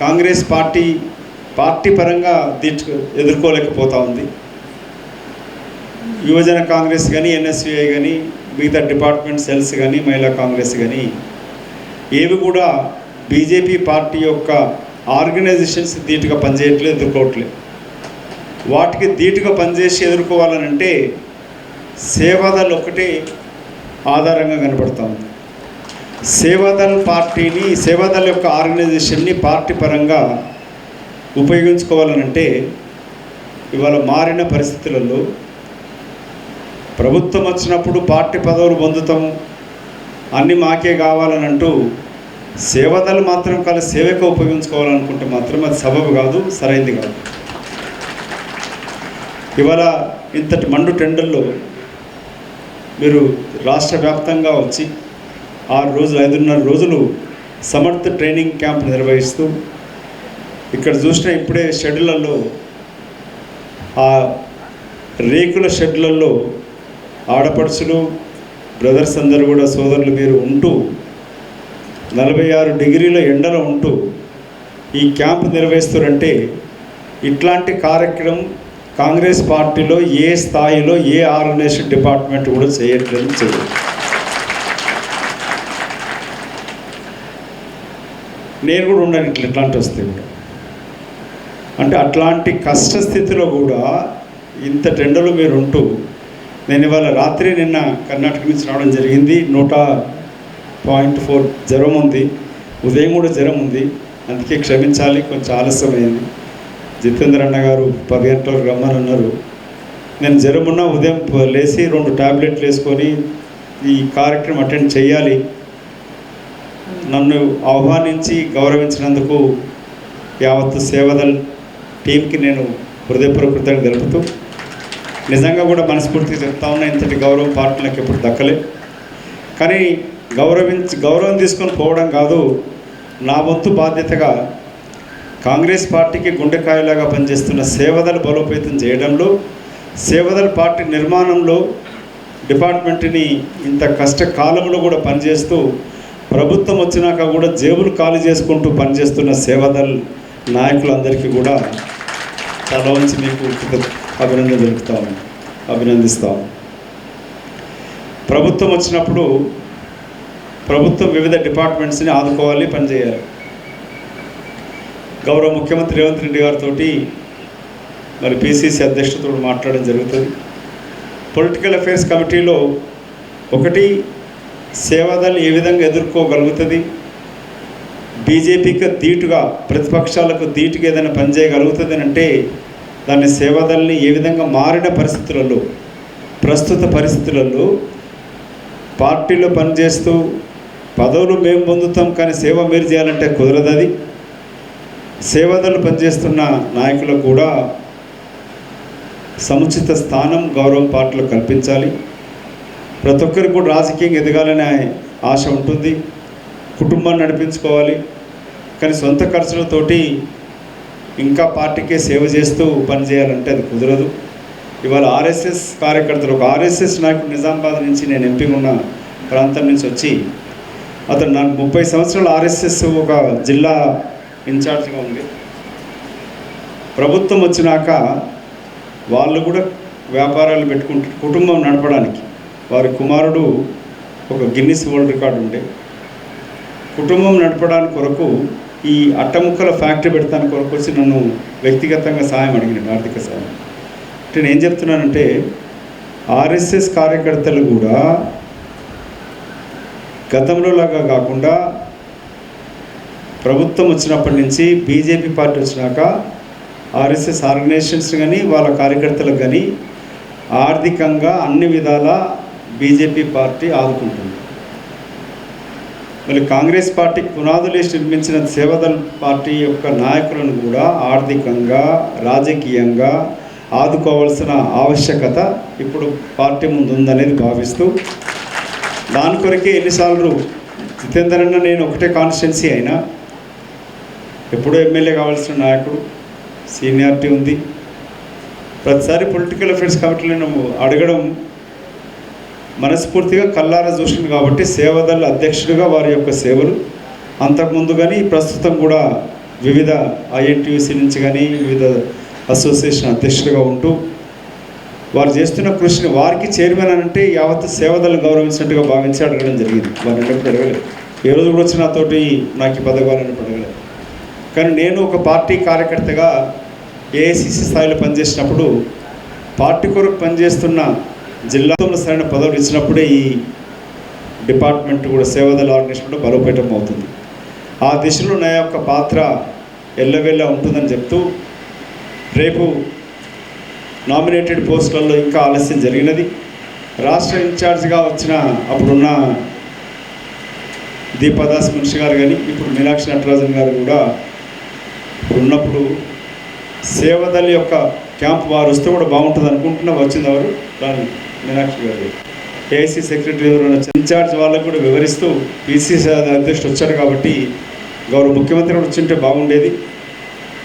కాంగ్రెస్ పార్టీ పరంగా ఎదుర్కోలేకపోతూ ఉంది. యువజన కాంగ్రెస్ కానీ, ఎన్ఎస్యుఐ కానీ, మిగతా డిపార్ట్మెంట్ సెల్స్ కానీ, మహిళా కాంగ్రెస్ కానీ ఏవి కూడా బీజేపీ పార్టీ యొక్క ఆర్గనైజేషన్స్ ధీటుగా పనిచేయట్లేదు, ఎదుర్కోవట్లేదు. వాటికి ధీటుగా పనిచేసి ఎదుర్కోవాలనంటే సేవాదల్ ఒకటే ఆధారంగా కనబడుతూ ఉంది. సేవాదల్ యొక్క ఆర్గనైజేషన్ని పార్టీ పరంగా ఉపయోగించుకోవాలనంటే ఇవాళ మారిన పరిస్థితులలో ప్రభుత్వం వచ్చినప్పుడు పార్టీ పదవులు పొందుతాము, అన్నీ మాకే కావాలని అంటూ సేవాదల్ మాత్రం సేవకు ఉపయోగించుకోవాలనుకుంటే మాత్రం అది సబబు కాదు, సరైంది కాదు. ఇవాళ ఇంతటి మండు టెండర్లో మీరు రాష్ట్ర వ్యాప్తంగా వచ్చి 6 రోజులు 5.5 రోజులు సమర్థ ట్రైనింగ్ క్యాంప్ నిర్వహిస్తూ ఇక్కడ చూసిన ఇప్పుడే షెడ్లలో, ఆ రేకుల షెడ్లలో ఆడపడుచులు బ్రదర్స్ అందరూ కూడా సోదరులు మీరు ఉంటూ 46 డిగ్రీల ఎండలో ఉంటూ ఈ క్యాంప్ నిర్వహిస్తారంటే ఇట్లాంటి కార్యక్రమం కాంగ్రెస్ పార్టీలో ఏ స్థాయిలో ఏ ఆర్గనైజేషన్ డిపార్ట్మెంట్ కూడా చేయట్లేదు, చేయదు. నేను కూడా ఉన్నాను ఇట్లాంటి వస్తే కూడా. అంటే అట్లాంటి కష్ట స్థితిలో కూడా ఇంత టెండర్లు మీరు ఉంటూ, నేను ఇవాళ రాత్రి నిన్న కర్ణాటక నుంచి రావడం జరిగింది. 100.4 జ్వరం ఉంది, ఉదయం కూడా జ్వరం ఉంది, అందుకే క్షమించాలి, కొంచెం ఆలస్యమైంది. జితేంద్ర అన్న గారు 10 గంటలకు రమ్మని అన్నారు. నేను జ్వరం ఉన్న ఉదయం లేచి 2 టాబ్లెట్లు వేసుకొని ఈ కార్యక్రమం అటెండ్ చేయాలి. నన్ను ఆహ్వానించి గౌరవించినందుకు యావత్తు సేవాదల్ టీంకి నేను హృదయపూర్వక కృతజ్ఞతలు తెలుపుతూ, నిజంగా కూడా మనస్ఫూర్తిగా చెప్తా ఉన్నా, ఇంతటి గౌరవం పార్టీలకు ఎప్పుడు దక్కలే. కానీ గౌరవం తీసుకొని పోవడం కాదు, నా వంతు బాధ్యతగా కాంగ్రెస్ పార్టీకి గుండెకాయలాగా పనిచేస్తున్న సేవాదల్ బలోపేతం చేయడంలో, సేవాదల్ పార్టీ నిర్మాణంలో డిపార్ట్మెంట్ని ఇంత కష్టకాలంలో కూడా పనిచేస్తూ, ప్రభుత్వం వచ్చినాక కూడా జేబులు ఖాళీ చేసుకుంటూ పనిచేస్తున్న సేవాదల్ నాయకులందరికీ కూడా తల వంచి మీకు అభినందిస్తాము. ప్రభుత్వం వచ్చినప్పుడు ప్రభుత్వం వివిధ డిపార్ట్మెంట్స్ని ఆదుకోవాలి, పనిచేయాలి. గౌరవ ముఖ్యమంత్రి రేవంత్ రెడ్డి గారితో మరి పిసిసి అధ్యక్షుడితో మాట్లాడడం జరుగుతుంది. పొలిటికల్ అఫైర్స్ కమిటీలో ఒకటి సేవాదళ్ ఏ విధంగా ఎదుర్కోగలుగుతుంది, బీజేపీకి ధీటుగా ప్రతిపక్షాలకు ధీటుగా ఏదైనా పనిచేయగలుగుతుంది అంటే దాన్ని సేవాదళ్ని ఏ విధంగా మారిన పరిస్థితులలో, ప్రస్తుత పరిస్థితులలో పార్టీలో పనిచేస్తూ పదవులు మేము పొందుతాం కానీ సేవ మీరు చేయాలంటే కుదరదు. అది సేవాదళ్ పనిచేస్తున్న నాయకులకు కూడా సముచిత స్థానం, గౌరవం పార్టీలో కల్పించాలి. ప్రతి ఒక్కరికి కూడా రాజకీయంగా ఎదగాలనే ఆశ ఉంటుంది, కుటుంబాన్ని నడిపించుకోవాలి. కానీ సొంత ఖర్చులతోటి ఇంకా పార్టీకే సేవ చేస్తూ పనిచేయాలంటే అది కుదరదు. ఇవాళ ఆర్ఎస్ఎస్ కార్యకర్తలు, ఒక ఆర్ఎస్ఎస్ నాయకుడు నిజామాబాద్ నుంచి, నేను ఎంపీ ఉన్న ప్రాంతం నుంచి వచ్చి, అతను నాకు 30 సంవత్సరాలు ఆర్ఎస్ఎస్ ఒక జిల్లా ఇన్ఛార్జ్గా ఉంది. ప్రభుత్వం వచ్చినాక వాళ్ళు కూడా వ్యాపారాలు పెట్టుకుంటారు కుటుంబం నడపడానికి. వారి కుమారుడు ఒక గిన్నిస్ వరల్డ్ రికార్డు ఉండే, కుటుంబం నడపడానికి కొరకు ఈ అట్టముక్కల ఫ్యాక్టరీ పెడతానికి కొరకు వచ్చి నన్ను వ్యక్తిగతంగా సాయం అడిగినాడు, ఆర్థిక సాయం. అంటే నేను ఏం చెప్తున్నానంటే ఆర్ఎస్ఎస్ కార్యకర్తలు కూడా గతంలో లాగా కాకుండా ప్రభుత్వం వచ్చినప్పటి నుంచి బీజేపీ పార్టీ వచ్చినాక ఆర్ఎస్ఎస్ ఆర్గనైజేషన్స్ కానీ వాళ్ళ కార్యకర్తలకు కానీ ఆర్థికంగా అన్ని విధాల బీజేపీ పార్టీ ఆదుకుంటుంది. మళ్ళీ కాంగ్రెస్ పార్టీకి పునాదులు వేసి నిర్మించిన సేవాదళ్ పార్టీ యొక్క నాయకులను కూడా ఆర్థికంగా, రాజకీయంగా ఆదుకోవాల్సిన ఆవశ్యకత ఇప్పుడు పార్టీ ముందు ఉందనేది భావిస్తూ, దాని కొరకే ఎన్నిసార్లు జితేందర్ అన్న నేను ఒకటే కాన్స్టిట్యున్సీ అయినా ఎప్పుడూ ఎమ్మెల్యే కావాల్సిన నాయకుడు, సీనియారిటీ ఉంది. ప్రతిసారి పొలిటికల్ అఫేర్స్ కమిటీలను అడగడం మనస్ఫూర్తిగా కల్లారా చూసింది కాబట్టి సేవాదళ్ అధ్యక్షుడిగా వారి యొక్క సేవలు అంతకుముందు కానీ ప్రస్తుతం కూడా వివిధ ఐఎన్టీయూసీ నుంచి కానీ వివిధ అసోసియేషన్ అధ్యక్షుడిగా ఉంటూ వారు చేస్తున్న కృషిని, వారికి చైర్మన్ అంటే యావత్ సేవాదళ్ గౌరవించినట్టుగా భావించి అడగడం జరిగింది. వారు ఎప్పుడు అడగలేదు, ఏ రోజు కూడా వచ్చి నాతోటి నాకు ఈ పదవాలని అడగలేదు. కానీ నేను ఒక పార్టీ కార్యకర్తగా ఏఐసిసి స్థాయిలో పనిచేసినప్పుడు పార్టీ కొరకు పనిచేస్తున్న జిల్లాలో సరైన పదవులు ఇచ్చినప్పుడే ఈ డిపార్ట్మెంట్ కూడా సేవాదళ్ ఆర్గనైజేషన్ కూడా బలోపేతం అవుతుంది. ఆ దిశలో నా యొక్క పాత్ర ఎల్లవెల్లా ఉంటుందని చెప్తూ, రేపు నామినేటెడ్ పోస్టులలో ఇంకా ఆలస్యం జరిగినది. రాష్ట్ర ఇన్ఛార్జ్గా వచ్చిన అప్పుడున్న దీపాదాస్ మున్షి గారు కానీ ఇప్పుడు మీనాక్షి నటరాజన్ గారు కూడా ఉన్నప్పుడు సేవాదళ్ యొక్క క్యాంప్ వారు వస్తే కూడా బాగుంటుంది అనుకుంటున్నా. వచ్చింది ఎవరు రాని మీనాక్షి గారు, ఏఐసీ సెక్రటరీ ఇన్ఛార్జ్ వాళ్ళకు కూడా వివరిస్తూ పిసిసి అధ్యక్షుడు వచ్చారు కాబట్టి గౌరవ ముఖ్యమంత్రి కూడా వచ్చింటే బాగుండేది.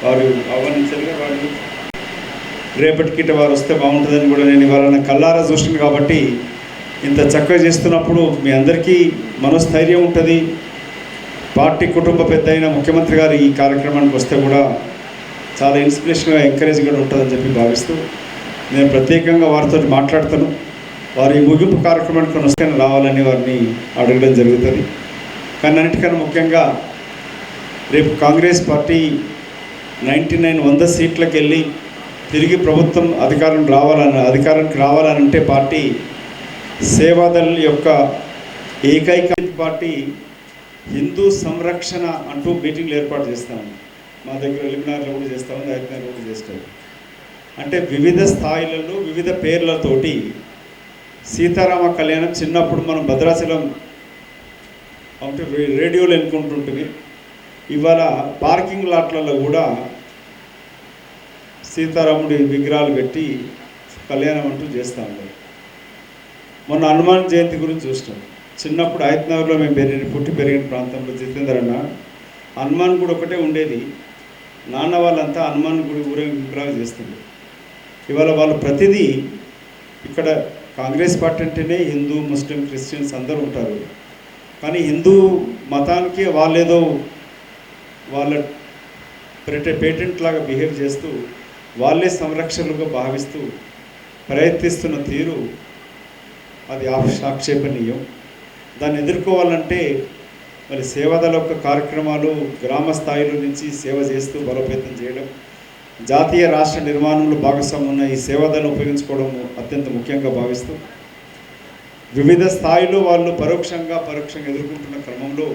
వారు ఆహ్వానించారుగా, వారు రేపటికిట వారు వస్తే బాగుంటుందని కూడా నేను ఇవాళ కల్లారా చూసాను. కాబట్టి ఇంత చక్కగా చేస్తున్నప్పుడు మీ అందరికీ మనోస్థైర్యం ఉంటుంది. పార్టీ కుటుంబ పెద్ద అయిన ముఖ్యమంత్రి గారు ఈ కార్యక్రమానికి వస్తే కూడా చాలా ఇన్స్పిరేషన్గా, ఎంకరేజ్గా ఉంటుందని చెప్పి భావిస్తూ నేను ప్రత్యేకంగా వారితో మాట్లాడతాను. వారి ముగింపు కార్యక్రమానికి వస్తే రావాలని వారిని అడగడం జరుగుతుంది. కానీ అన్నిటికన్నా ముఖ్యంగా రేపు కాంగ్రెస్ పార్టీ 99 సీట్లకు వెళ్ళి తిరిగి ప్రభుత్వం అధికారానికి రావాలనంటే పార్టీ సేవాదళ్ యొక్క ఏకైక పార్టీ హిందూ సంరక్షణ అంటూ మీటింగ్లు ఏర్పాటు చేస్తాము. మా దగ్గర ఎలిమినార్లో కూడా చేస్తాము, హైదరాబాద్లో కూడా చేస్తాము. అంటే వివిధ స్థాయిలలో వివిధ పేర్లతోటి సీతారామ కళ్యాణం చిన్నప్పుడు మనం భద్రాచలం అంటే రేడియోలో ఎన్నుకుంటుంటుంది. ఇవాళ పార్కింగ్ లాట్లలో కూడా సీతారాముడి విగ్రహాలు పెట్టి కళ్యాణం అంటూ చేస్తూ ఉంటారు. మొన్న హనుమాన్ జయంతి గురించి చూస్తాం. చిన్నప్పుడు హైదరాబాద్లో మేము పుట్టి పెరిగిన ప్రాంతంలో జితేందర్ అన్న హనుమాన్ గుడి ఒకటే ఉండేది. నాన్న వాళ్ళంతా హనుమాన్ గుడి ఊరేగింపులాగా చేస్తుంది. ఇవాళ వాళ్ళు ప్రతిదీ ఇక్కడ కాంగ్రెస్ పార్టీ అంటేనే హిందూ, ముస్లిం, క్రిస్టియన్స్ అందరూ ఉంటారు. కానీ హిందూ మతానికి వాళ్ళేదో వాళ్ళ పేటెంట్ లాగా బిహేవ్ చేస్తూ వాళ్ళే సంరక్షకులుగా భావిస్తూ ప్రయత్నిస్తున్న తీరు అది ఆక్షేపణీయం. దాన్ని ఎదుర్కోవాలంటే మరి సేవాదళ యొక్క కార్యక్రమాలు గ్రామ స్థాయిలో నుంచి సేవ చేస్తూ బలోపేతం చేయడం, జాతీయ రాష్ట్ర నిర్మాణంలో భాగస్వామ్యం ఉన్న ఈ సేవాదళం ఉపయోగించుకోవడం అత్యంత ముఖ్యంగా భావిస్తూ వివిధ స్థాయిలో వాళ్ళు పరోక్షంగా ఎదుర్కొంటున్న క్రమంలో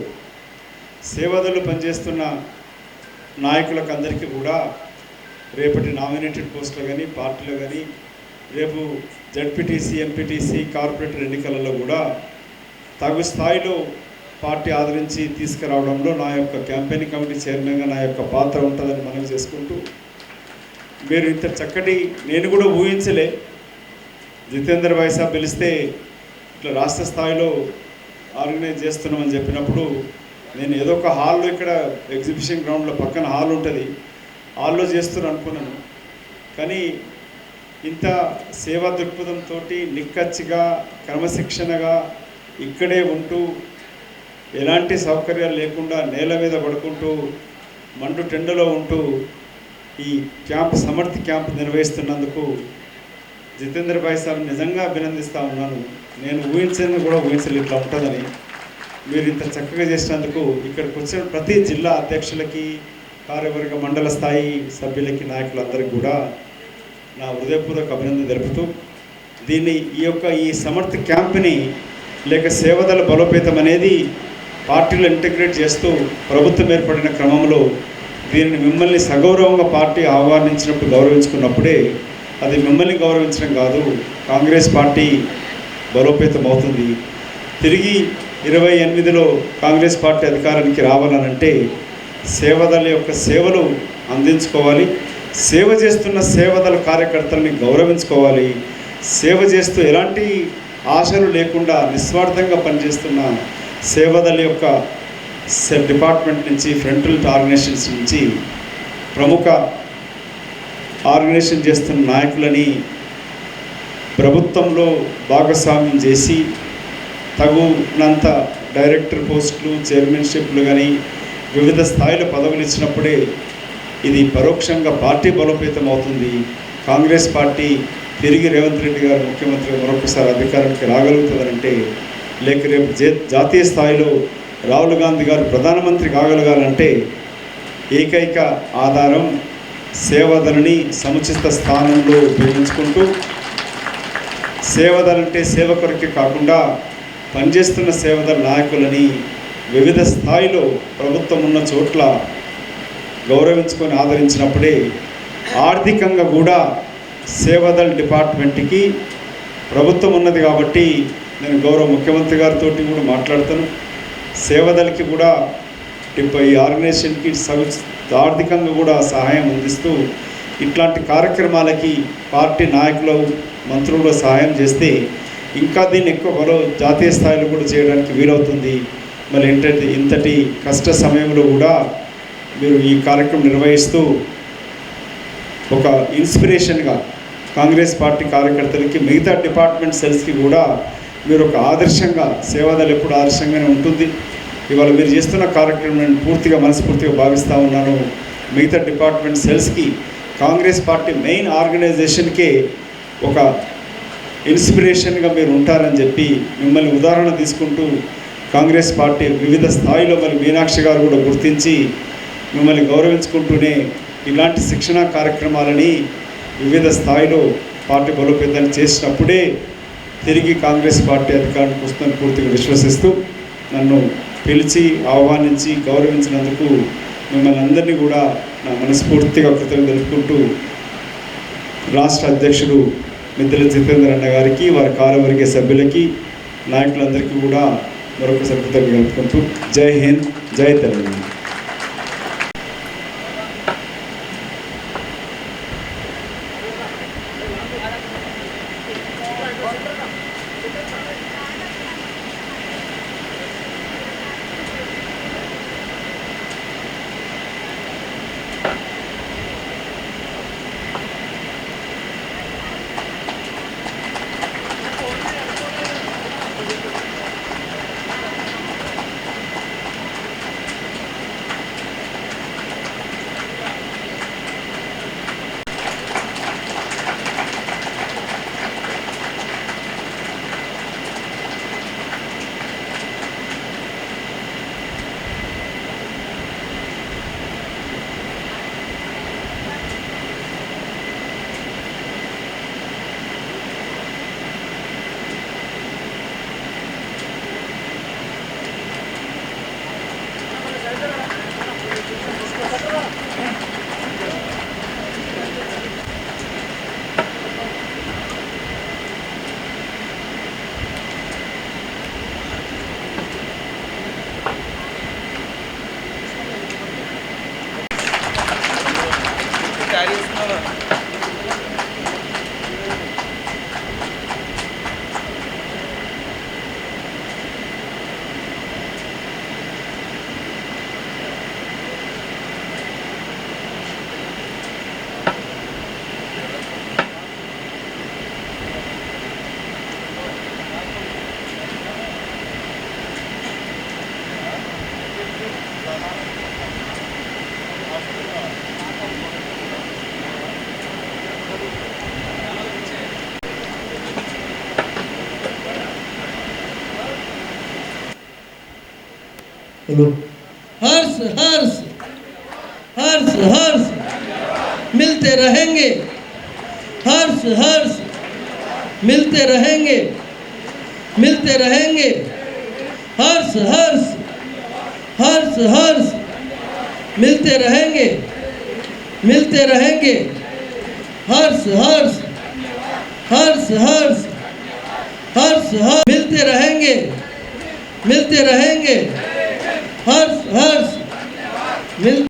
సేవదలు పనిచేస్తున్న నాయకులకు అందరికీ కూడా రేపటి నామినేటెడ్ పోస్టులు కానీ పార్టీలో కానీ రేపు జడ్పీటీసీ ఎంపీటీసీ కార్పొరేటర్ ఎన్నికలలో కూడా తగు స్థాయిలో పార్టీ ఆదరించి తీసుకురావడంలో నా యొక్క క్యాంపెయిన్ కమిటీ చైర్మన్గా నా యొక్క పాత్ర ఉంటుందని మనవి చేసుకుంటూ, మీరు ఇంత చక్కటి, నేను కూడా ఊహించలే జితేందర్ భాయ్ సాబ్ పిలిస్తే ఇట్లా రాష్ట్ర స్థాయిలో ఆర్గనైజ్ చేస్తున్నామని చెప్పినప్పుడు నేను ఏదో ఒక హాల్లో, ఇక్కడ ఎగ్జిబిషన్ గ్రౌండ్లో పక్కన హాల్ ఉంటుంది, హాల్లో చేస్తున్నారు అనుకున్నాను. కానీ ఇంత సేవా దృక్పథంతో నిక్కచ్చిగా క్రమశిక్షణగా ఇక్కడే ఉంటూ ఎలాంటి సౌకర్యాలు లేకుండా నేల మీద పడుకుంటూ మండు టెండలో ఉంటూ ఈ క్యాంప్ సమర్థి క్యాంప్ నిర్వహిస్తున్నందుకు జితేందర్ భాయ్ సాబ్ నిజంగా అభినందిస్తూ ఉన్నాను. నేను ఊహించేందుకు కూడా ఊహించలేదు ఇట్లా ఉంటుందని. మీరు ఇంత చక్కగా చేసినందుకు ఇక్కడికి వచ్చిన ప్రతి జిల్లా అధ్యక్షులకి, కార్యవర్గ మండల స్థాయి సభ్యులకి, నాయకులందరికీ కూడా నా హృదయపూర్వక అభినందన తెలుపుతూ, దీన్ని ఈ సమర్థ క్యాంప్ని లేక సేవదల బలోపేతం అనేది పార్టీలో ఇంటిగ్రేట్ చేస్తూ ప్రభుత్వం ఏర్పడిన క్రమంలో దీనిని మిమ్మల్ని సగౌరవంగా పార్టీ ఆహ్వానించినప్పుడు గౌరవించుకున్నప్పుడే అది మిమ్మల్ని గౌరవించడం కాదు, కాంగ్రెస్ పార్టీ బలోపేతం అవుతుంది. తిరిగి 28లో కాంగ్రెస్ పార్టీ అధికారానికి రావాలనంటే సేవదల యొక్క సేవలు అందించుకోవాలి, సేవ చేస్తున్న సేవదల కార్యకర్తల్ని గౌరవించుకోవాలి, సేవ చేస్తూ ఎలాంటి ఆశలు లేకుండా నిస్వార్థంగా పనిచేస్తున్న సేవదల యొక్క డిపార్ట్మెంట్ నుంచి, ఫ్రంటల్ ఆర్గనైజేషన్స్ నుంచి ప్రముఖ ఆర్గనైజేషన్ చేస్తున్న నాయకులని ప్రభుత్వంలో భాగస్వామ్యం చేసి తగునంత డైరెక్టర్ పోస్టులు, చైర్మన్షిప్లు కానీ వివిధ స్థాయిల పదవులు ఇచ్చినప్పుడే ఇది పరోక్షంగా పార్టీ బలోపేతం అవుతుంది. కాంగ్రెస్ పార్టీ తిరిగి రేవంత్ రెడ్డి గారు ముఖ్యమంత్రిగా మరొకసారి అధికారానికి రాగలుగుతుందనంటే, లేక రేపు జాతీయ స్థాయిలో రాహుల్ గాంధీ గారు ప్రధానమంత్రి కాగలగాలంటే ఏకైక ఆధారం సేవదలని సముచిత స్థానంలో ఉపయోగించుకుంటూ, సేవదలంటే సేవ కొరకే కాకుండా పనిచేస్తున్న సేవదల నాయకులని వివిధ స్థాయిలో ప్రభుత్వం ఉన్న చోట్ల గౌరవించుకొని ఆదరించినప్పుడే ఆర్థికంగా కూడా సేవదల్ డిపార్ట్మెంట్కి ప్రభుత్వం ఉన్నది. కాబట్టి నేను గౌరవ ముఖ్యమంత్రి గారితో కూడా మాట్లాడతాను, సేవదల్కి కూడా ఈ ఆర్గనైజేషన్కి ఆర్థికంగా కూడా సహాయం అందిస్తూ ఇట్లాంటి కార్యక్రమాలకి పార్టీ నాయకులు, మంత్రులు సహాయం చేస్తే ఇంకా దీన్ని ఎక్కువ జాతీయ స్థాయిలో కూడా చేయడానికి వీలవుతుంది. మరి ఏంటంటే ఇంతటి కష్ట సమయంలో కూడా మీరు ఈ కార్యక్రమం నిర్వహిస్తూ ఒక ఇన్స్పిరేషన్గా కాంగ్రెస్ పార్టీ కార్యకర్తలకి, మిగతా డిపార్ట్మెంట్ సెల్స్కి కూడా మీరు ఒక ఆదర్శంగా, సేవాదళం ఎప్పుడు ఆదర్శంగానే ఉంటుంది. ఇవాళ మీరు చేస్తున్న కార్యక్రమం నేను పూర్తిగా మనస్ఫూర్తిగా భావిస్తూ ఉన్నాను. మిగతా డిపార్ట్మెంట్ సెల్స్కి కాంగ్రెస్ పార్టీ మెయిన్ ఆర్గనైజేషన్కే ఒక ఇన్స్పిరేషన్గా మీరు ఉంటారని చెప్పి మిమ్మల్ని ఉదాహరణ తీసుకుంటూ కాంగ్రెస్ పార్టీ వివిధ స్థాయిలో మరి మీనాక్షి గారు కూడా గుర్తించి మిమ్మల్ని గౌరవించుకుంటూనే ఇలాంటి శిక్షణా కార్యక్రమాలని వివిధ స్థాయిలో పార్టీ బలోపేతాన్ని చేసినప్పుడే తిరిగి కాంగ్రెస్ పార్టీ అధికారానికి వస్తుందని పూర్తిగా విశ్వసిస్తూ నన్ను పిలిచి ఆహ్వానించి గౌరవించినందుకు మిమ్మల్ని అందరినీ కూడా నా మనస్ఫూర్తిగా కృతజ్ఞతలు తెలుపుకుంటూ రాష్ట్ర అధ్యక్షుడు మిద్దెల జితేందర్ అన్న గారికి, వారి కార్యవర్గ సభ్యులకి, నాయకులందరికీ కూడా మరొకసారి కృతజ్ఞతలు తెలుపుకుంటూ జై హింద్, జై తెలంగాణ. बोलो हर्ष हर्ष हर्ष हर्ष मिलते रहेंगे, हर्ष हर्ष मिलते रहेंगे, मिलते रहेंगे, हर्ष हर्ष हर्ष हर्ष मिलते रहेंगे, मिलते रहेंगे, हर्ष हर्ष हर्ष हर्ष हर्ष हर्ष मिलते रहेंगे, मिलते रहेंगे, हर्ष हर्ष मिल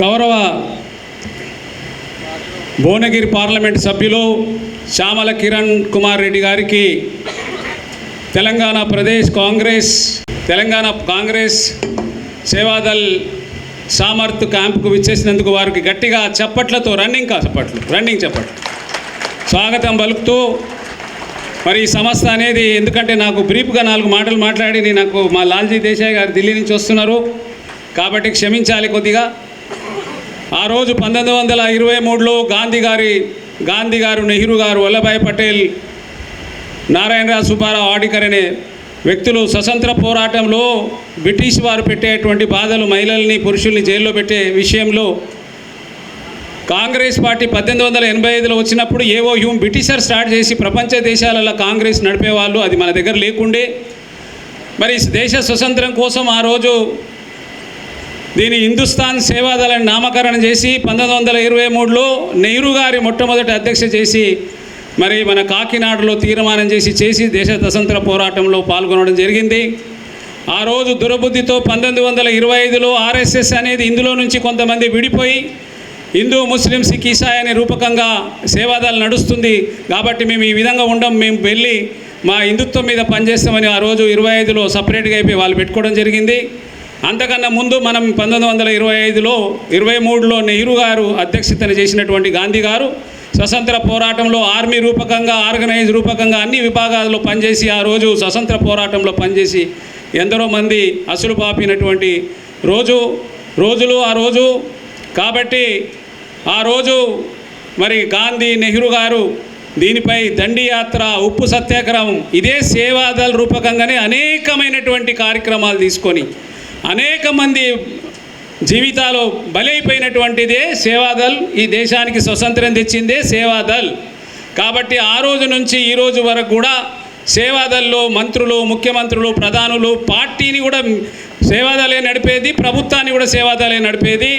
గౌరవ భువనగిరి పార్లమెంట్ సభ్యులు చామల కిరణ్ కుమార్ రెడ్డి గారికి తెలంగాణ కాంగ్రెస్ సేవాదల్ సామర్థ్ క్యాంప్కు విచ్చేసినందుకు వారికి గట్టిగా చప్పట్లతో రన్నింగ్ చప్పట్లు స్వాగతం పలుకుతూ మరి ఈ సంస్థ అనేది ఎందుకంటే నాకు బ్రీఫ్గా 4 మాటలు మాట్లాడి నాకు మా లాల్జీ దేశాయ్ గారు ఢిల్లీ నుంచి వస్తున్నారు కాబట్టి క్షమించాలి కొద్దిగా. ఆ రోజు 1923లో గాంధీ గారు నెహ్రూ గారు వల్లభాయ్ పటేల్ నారాయణరావు సుబ్బారావు ఆడికర్ అనే వ్యక్తులు స్వతంత్ర పోరాటంలో బ్రిటిష్ వారు పెట్టేటువంటి బాధలు మహిళల్ని పురుషుల్ని జైల్లో పెట్టే విషయంలో కాంగ్రెస్ పార్టీ 1885లో వచ్చినప్పుడు ఏవో బ్రిటిషర్ స్టార్ట్ చేసి ప్రపంచ దేశాలలో కాంగ్రెస్ నడిపేవాళ్ళు, అది మన దగ్గర లేకుండే. మరి దేశ స్వతంత్రం కోసం ఆ రోజు దీని హిందుస్థాన్ సేవాదళ అని నామకరణం చేసి 1923లో నెహ్రూ గారి మొట్టమొదటి అధ్యక్ష చేసి మరి మన కాకినాడలో తీర్మానం చేసి దేశ స్వతంత్ర పోరాటంలో పాల్గొనడం జరిగింది. ఆ రోజు దురబుద్ధితో 1925లో ఆర్ఎస్ఎస్ అనేది ఇందులో నుంచి కొంతమంది విడిపోయి హిందూ ముస్లిం సిక్ ఈసాయి అనే రూపకంగా సేవాదళ నడుస్తుంది కాబట్టి మేము ఈ విధంగా ఉండం, మేము వెళ్ళి మా హిందుత్వం మీద పనిచేస్తామని ఆ రోజు 25లో సపరేట్గా అయిపోయి వాళ్ళు పెట్టుకోవడం జరిగింది. అంతకన్నా ముందు మనం 1925లో 23లో నెహ్రూ గారు అధ్యక్షతన చేసినటువంటి గాంధీ గారు స్వతంత్ర పోరాటంలో ఆర్మీ రూపకంగా ఆర్గనైజ్ రూపకంగా అన్ని విభాగాల్లో పనిచేసి ఆ రోజు స్వతంత్ర పోరాటంలో పనిచేసి ఎందరో మంది అసలు పాపినటువంటి రోజులు ఆ రోజు. కాబట్టి ఆ రోజు మరి గాంధీ నెహ్రూ గారు దీనిపై దండి యాత్ర, ఉప్పు సత్యాగ్రహం ఇదే సేవాదళ రూపకంగానే అనేకమైనటువంటి కార్యక్రమాలు తీసుకొని అనేక మంది జీవితాలు బలైపోయినటువంటిదే సేవాదళ్. ఈ దేశానికి స్వతంత్రం తెచ్చిందే సేవాదళ్. కాబట్టి ఆ రోజు నుంచి ఈ రోజు వరకు కూడా సేవాదళ్లో మంత్రులు, ముఖ్యమంత్రులు, ప్రధానులు పార్టీని కూడా సేవాదళే నడిపేది, ప్రభుత్వాన్ని కూడా సేవాదళే నడిపేది.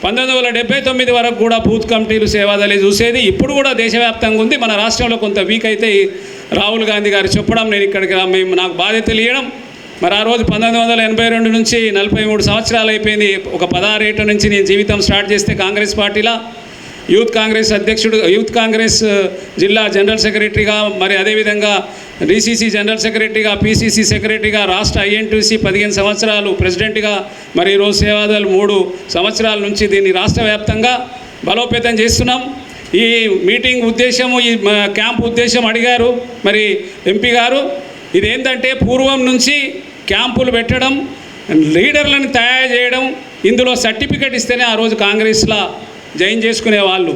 1979 వరకు కూడా బూత్ కమిటీలు సేవాదళే చూసేది. ఇప్పుడు కూడా దేశవ్యాప్తంగా ఉంది. మన రాష్ట్రంలో కొంత వీక్ అయితే రాహుల్ గాంధీ గారు చెప్పడం, నేను ఇక్కడికి నాకు బాధ్యతలు ఇవ్వడం. మరి ఆ రోజు 1982 నుంచి 43 సంవత్సరాలు అయిపోయింది. ఒక 16 ఏళ్ల నుంచి నేను జీవితం స్టార్ట్ చేస్తే కాంగ్రెస్ పార్టీలో యూత్ కాంగ్రెస్ అధ్యక్షుడు, యూత్ కాంగ్రెస్ జిల్లా జనరల్ సెక్రటరీగా, మరి అదేవిధంగా డిసిసి జనరల్ సెక్రటరీగా, పిసిసి సెక్రటరీగా, రాష్ట్ర ఐఎన్టీసీ 15 సంవత్సరాలు ప్రెసిడెంట్గా, మరి ఈరోజు సేవాదళ్ 3 సంవత్సరాల నుంచి దీన్ని రాష్ట్ర వ్యాప్తంగా బలోపేతం చేస్తున్నాం. ఈ మీటింగ్ ఉద్దేశము, ఈ క్యాంప్ ఉద్దేశం అడిగారు మరి ఎంపీ గారు. ఇదేంటంటే పూర్వం నుంచి క్యాంపులు పెట్టడం, లీడర్లను తయారు చేయడం, ఇందులో సర్టిఫికెట్ ఇస్తేనే ఆ రోజు కాంగ్రెస్లో జాయిన్ చేసుకునేవాళ్ళు.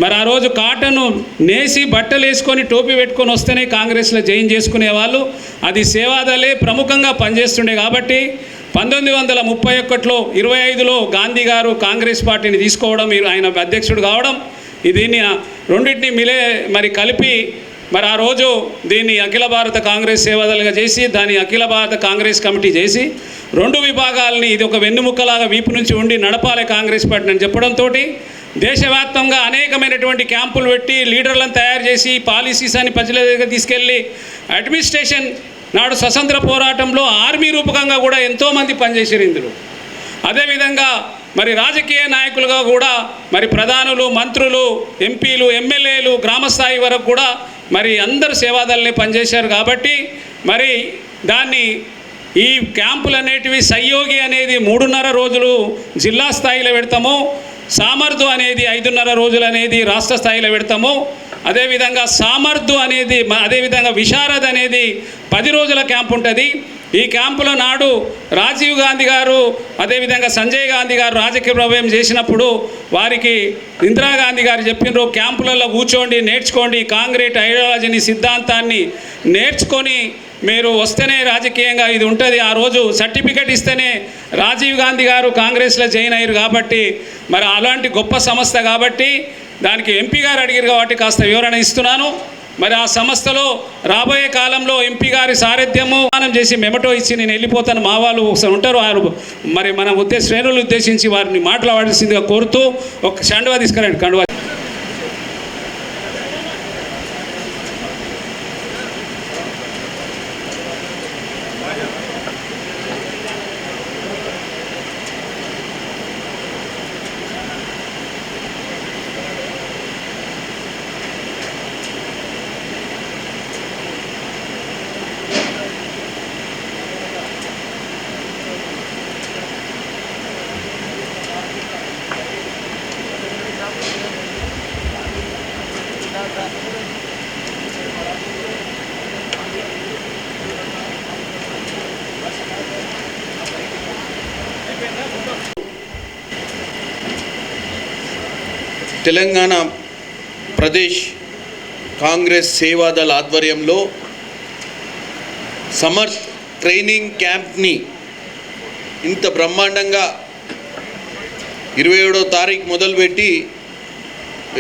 మరి ఆ రోజు కాటను నేసి బట్టలు వేసుకొని టోపీ పెట్టుకొని వస్తేనే కాంగ్రెస్లో జాయిన్ చేసుకునేవాళ్ళు. అది సేవాదళే ప్రముఖంగా పనిచేస్తుండే. కాబట్టి 1931లో 25లో గాంధీ గారు కాంగ్రెస్ పార్టీని తీసుకోవడం, ఆయన అధ్యక్షుడు కావడం, దీన్ని రెండింటిని మరి కలిపి మరి ఆ రోజు దీన్ని అఖిల భారత కాంగ్రెస్ సేవాదళగా చేసి దాన్ని అఖిల భారత కాంగ్రెస్ కమిటీ చేసి 2 విభాగాలని ఇది ఒక వెన్నుముక్కలాగా వీపు నుంచి ఉండి నడపాలి కాంగ్రెస్ పార్టీ అని చెప్పడంతో దేశవ్యాప్తంగా అనేకమైనటువంటి క్యాంపులు పెట్టి లీడర్లను తయారు చేసి పాలసీస్ అని ప్రజల దగ్గర తీసుకెళ్ళి అడ్మినిస్ట్రేషన్ నాడు స్వతంత్ర పోరాటంలో ఆర్మీ రూపకంగా కూడా ఎంతోమంది పనిచేశారు ఇందులో. అదేవిధంగా మరి రాజకీయ నాయకులుగా కూడా మరి ప్రధానులు, మంత్రులు, ఎంపీలు, ఎమ్మెల్యేలు, గ్రామస్థాయి వరకు కూడా మరి అందరూ సేవాదళనే పనిచేశారు. కాబట్టి మరి దాన్ని ఈ క్యాంపులు అనేటివి సహయోగి అనేది 3.5 రోజులు జిల్లా స్థాయిలో పెడతాము, సామర్థు అనేది 5.5 రోజులు అనేది రాష్ట్ర స్థాయిలో పెడతాము. అదేవిధంగా సామర్థు అనేది, అదేవిధంగా విశారద్ అనేది 10 రోజుల క్యాంప్ ఉంటుంది. ఈ క్యాంపులో నాడు రాజీవ్ గాంధీ గారు, అదేవిధంగా సంజయ్ గాంధీ గారు రాజకీయ ప్రవేశం చేసినప్పుడు వారికి ఇందిరాగాంధీ గారు చెప్పినారు, క్యాంపులలో కూర్చోండి, నేర్చుకోండి, కాంగ్రెస్ ఐడియాలజీని, సిద్ధాంతాన్ని నేర్చుకొని మీరు వస్తేనే రాజకీయంగా ఇది ఉంటుంది. ఆ రోజు సర్టిఫికెట్ ఇస్తేనే రాజీవ్ గాంధీ గారు కాంగ్రెస్లో జాయిన్ అయ్యారు. కాబట్టి మరి అలాంటి గొప్ప సంస్థ కాబట్టి దానికి ఎంపీ గారు అడిగారు కాబట్టి కాస్త వివరణ ఇస్తున్నాను. మరి ఆ సంస్థలో రాబోయే కాలంలో ఎంపీ గారి సారథ్యము చేసి మెమటో ఇచ్చి నేను వెళ్ళిపోతాను, మా వాళ్ళు ఒకసారి ఉంటారు, వారు మరి మన శ్రేణులు ఉద్దేశించి వారిని మాట్లాడాల్సిందిగా కోరుతూ ఒక కండువా తీసుకురండి. కండువా తెలంగాణ ప్రదేశ్ కాంగ్రెస్ సేవాదళ ఆధ్వర్యంలో సమర్థ్ ట్రైనింగ్ క్యాంప్ని ఇంత బ్రహ్మాండంగా 27వ తారీఖు మొదలుపెట్టి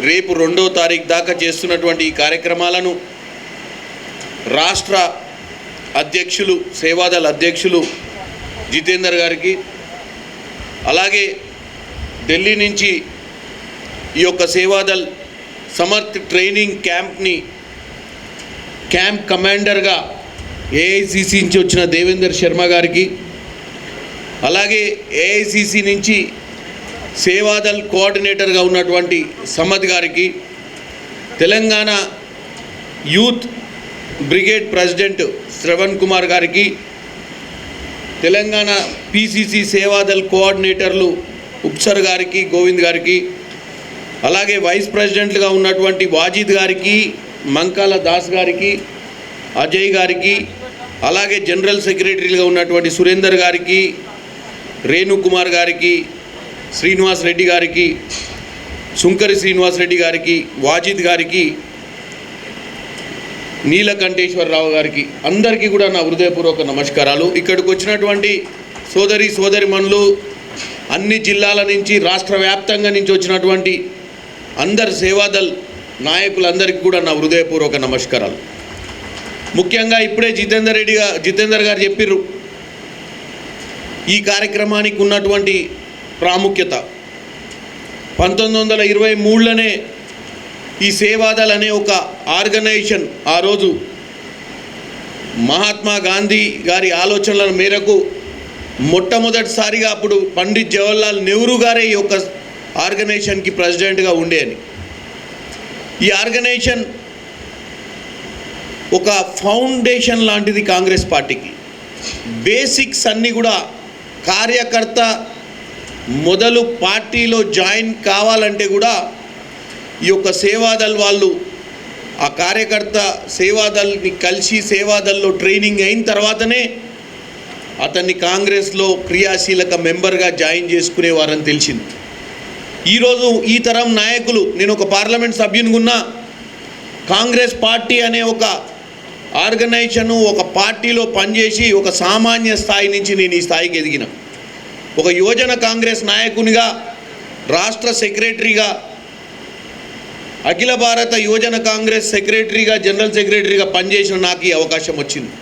రేపు 2వ తారీఖు దాకా చేస్తున్నటువంటి ఈ కార్యక్రమాలను రాష్ట్ర అధ్యక్షులు, సేవాదళ అధ్యక్షులు జితేందర్ గారికి, అలాగే ఢిల్లీ నుంచి ఈ యొక్క సేవాదల్ సమర్థ్ ట్రైనింగ్ క్యాంప్ని క్యాంప్ కమాండర్గా ఏఐసిసి నుంచి వచ్చిన దేవేందర్ శర్మ గారికి, అలాగే ఏఐసిసి నుంచి సేవాదల్ కోఆర్డినేటర్గా ఉన్నటువంటి సమద్ గారికి, Telangana youth brigade president Shravan Kumar గారికి, తెలంగాణ పిసిసి సేవాదల్ కోఆర్డినేటర్లు ఉప్సర్ గారికి, గోవింద్ గారికి, అలాగే వైస్ ప్రెసిడెంట్లుగా ఉన్నటువంటి వాజిద్ గారికి, మంకాల దాస్ గారికి, అజయ్ గారికి, అలాగే జనరల్ సెక్రటరీలుగా ఉన్నటువంటి సురేందర్ గారికి, రేణు కుమార్ గారికి, శ్రీనివాస్ రెడ్డి గారికి, శుంకరి శ్రీనివాస్ రెడ్డి గారికి, వాజిద్ గారికి, నీలకంఠేశ్వరరావు గారికి, అందరికీ కూడా నా హృదయపూర్వక నమస్కారాలు. ఇక్కడికి వచ్చినటువంటి సోదరిమణులు, అన్ని జిల్లాల నుంచి రాష్ట్ర వ్యాప్తంగా నుంచి వచ్చినటువంటి అందరు సేవాదల్ నాయకులందరికీ కూడా నా హృదయపూర్వక నమస్కారాలు. ముఖ్యంగా ఇప్పుడే జితేందర్ గారు చెప్పిర్రు ఈ కార్యక్రమానికి ఉన్నటువంటి ప్రాముఖ్యత. 1923లోనే ఈ సేవాదల్ అనే ఒక ఆర్గనైజేషన్ ఆ రోజు మహాత్మా గాంధీ గారి ఆలోచనల మేరకు మొట్టమొదటిసారిగా అప్పుడు పండిత్ జవహర్లాల్ నెహ్రూ గారే ఈ యొక్క ఆర్గనైజేషన్కి ప్రెసిడెంట్గా ఉండే అని. ఈ ఆర్గనైజేషన్ ఒక ఫౌండేషన్ లాంటిది కాంగ్రెస్ పార్టీకి. బేసిక్స్ అన్నీ కూడా కార్యకర్త మొదలు పార్టీలో జాయిన్ కావాలంటే కూడా ఈ యొక్క సేవాదల్ వాళ్ళు ఆ కార్యకర్త సేవాదల్ని కలిసి సేవాదల్లో ట్రైనింగ్ అయిన తర్వాతనే అతన్ని కాంగ్రెస్లో క్రియాశీలక మెంబర్గా జాయిన్ చేసుకునేవారని తెలిసింది. ఈరోజు ఈ తరం నాయకులు, నేను ఒక పార్లమెంట్ సభ్యునిగా ఉన్నా, కాంగ్రెస్ పార్టీ అనే ఒక ఆర్గనైజేషను ఒక పార్టీలో పనిచేసి ఒక సామాన్య స్థాయి నుంచి నేను ఈ స్థాయికి ఎదిగిన ఒక యువజన కాంగ్రెస్ నాయకునిగా, రాష్ట్ర సెక్రటరీగా, అఖిల భారత యువజన కాంగ్రెస్ సెక్రటరీగా, జనరల్ సెక్రటరీగా పనిచేసిన నాకు ఈ అవకాశం వచ్చింది.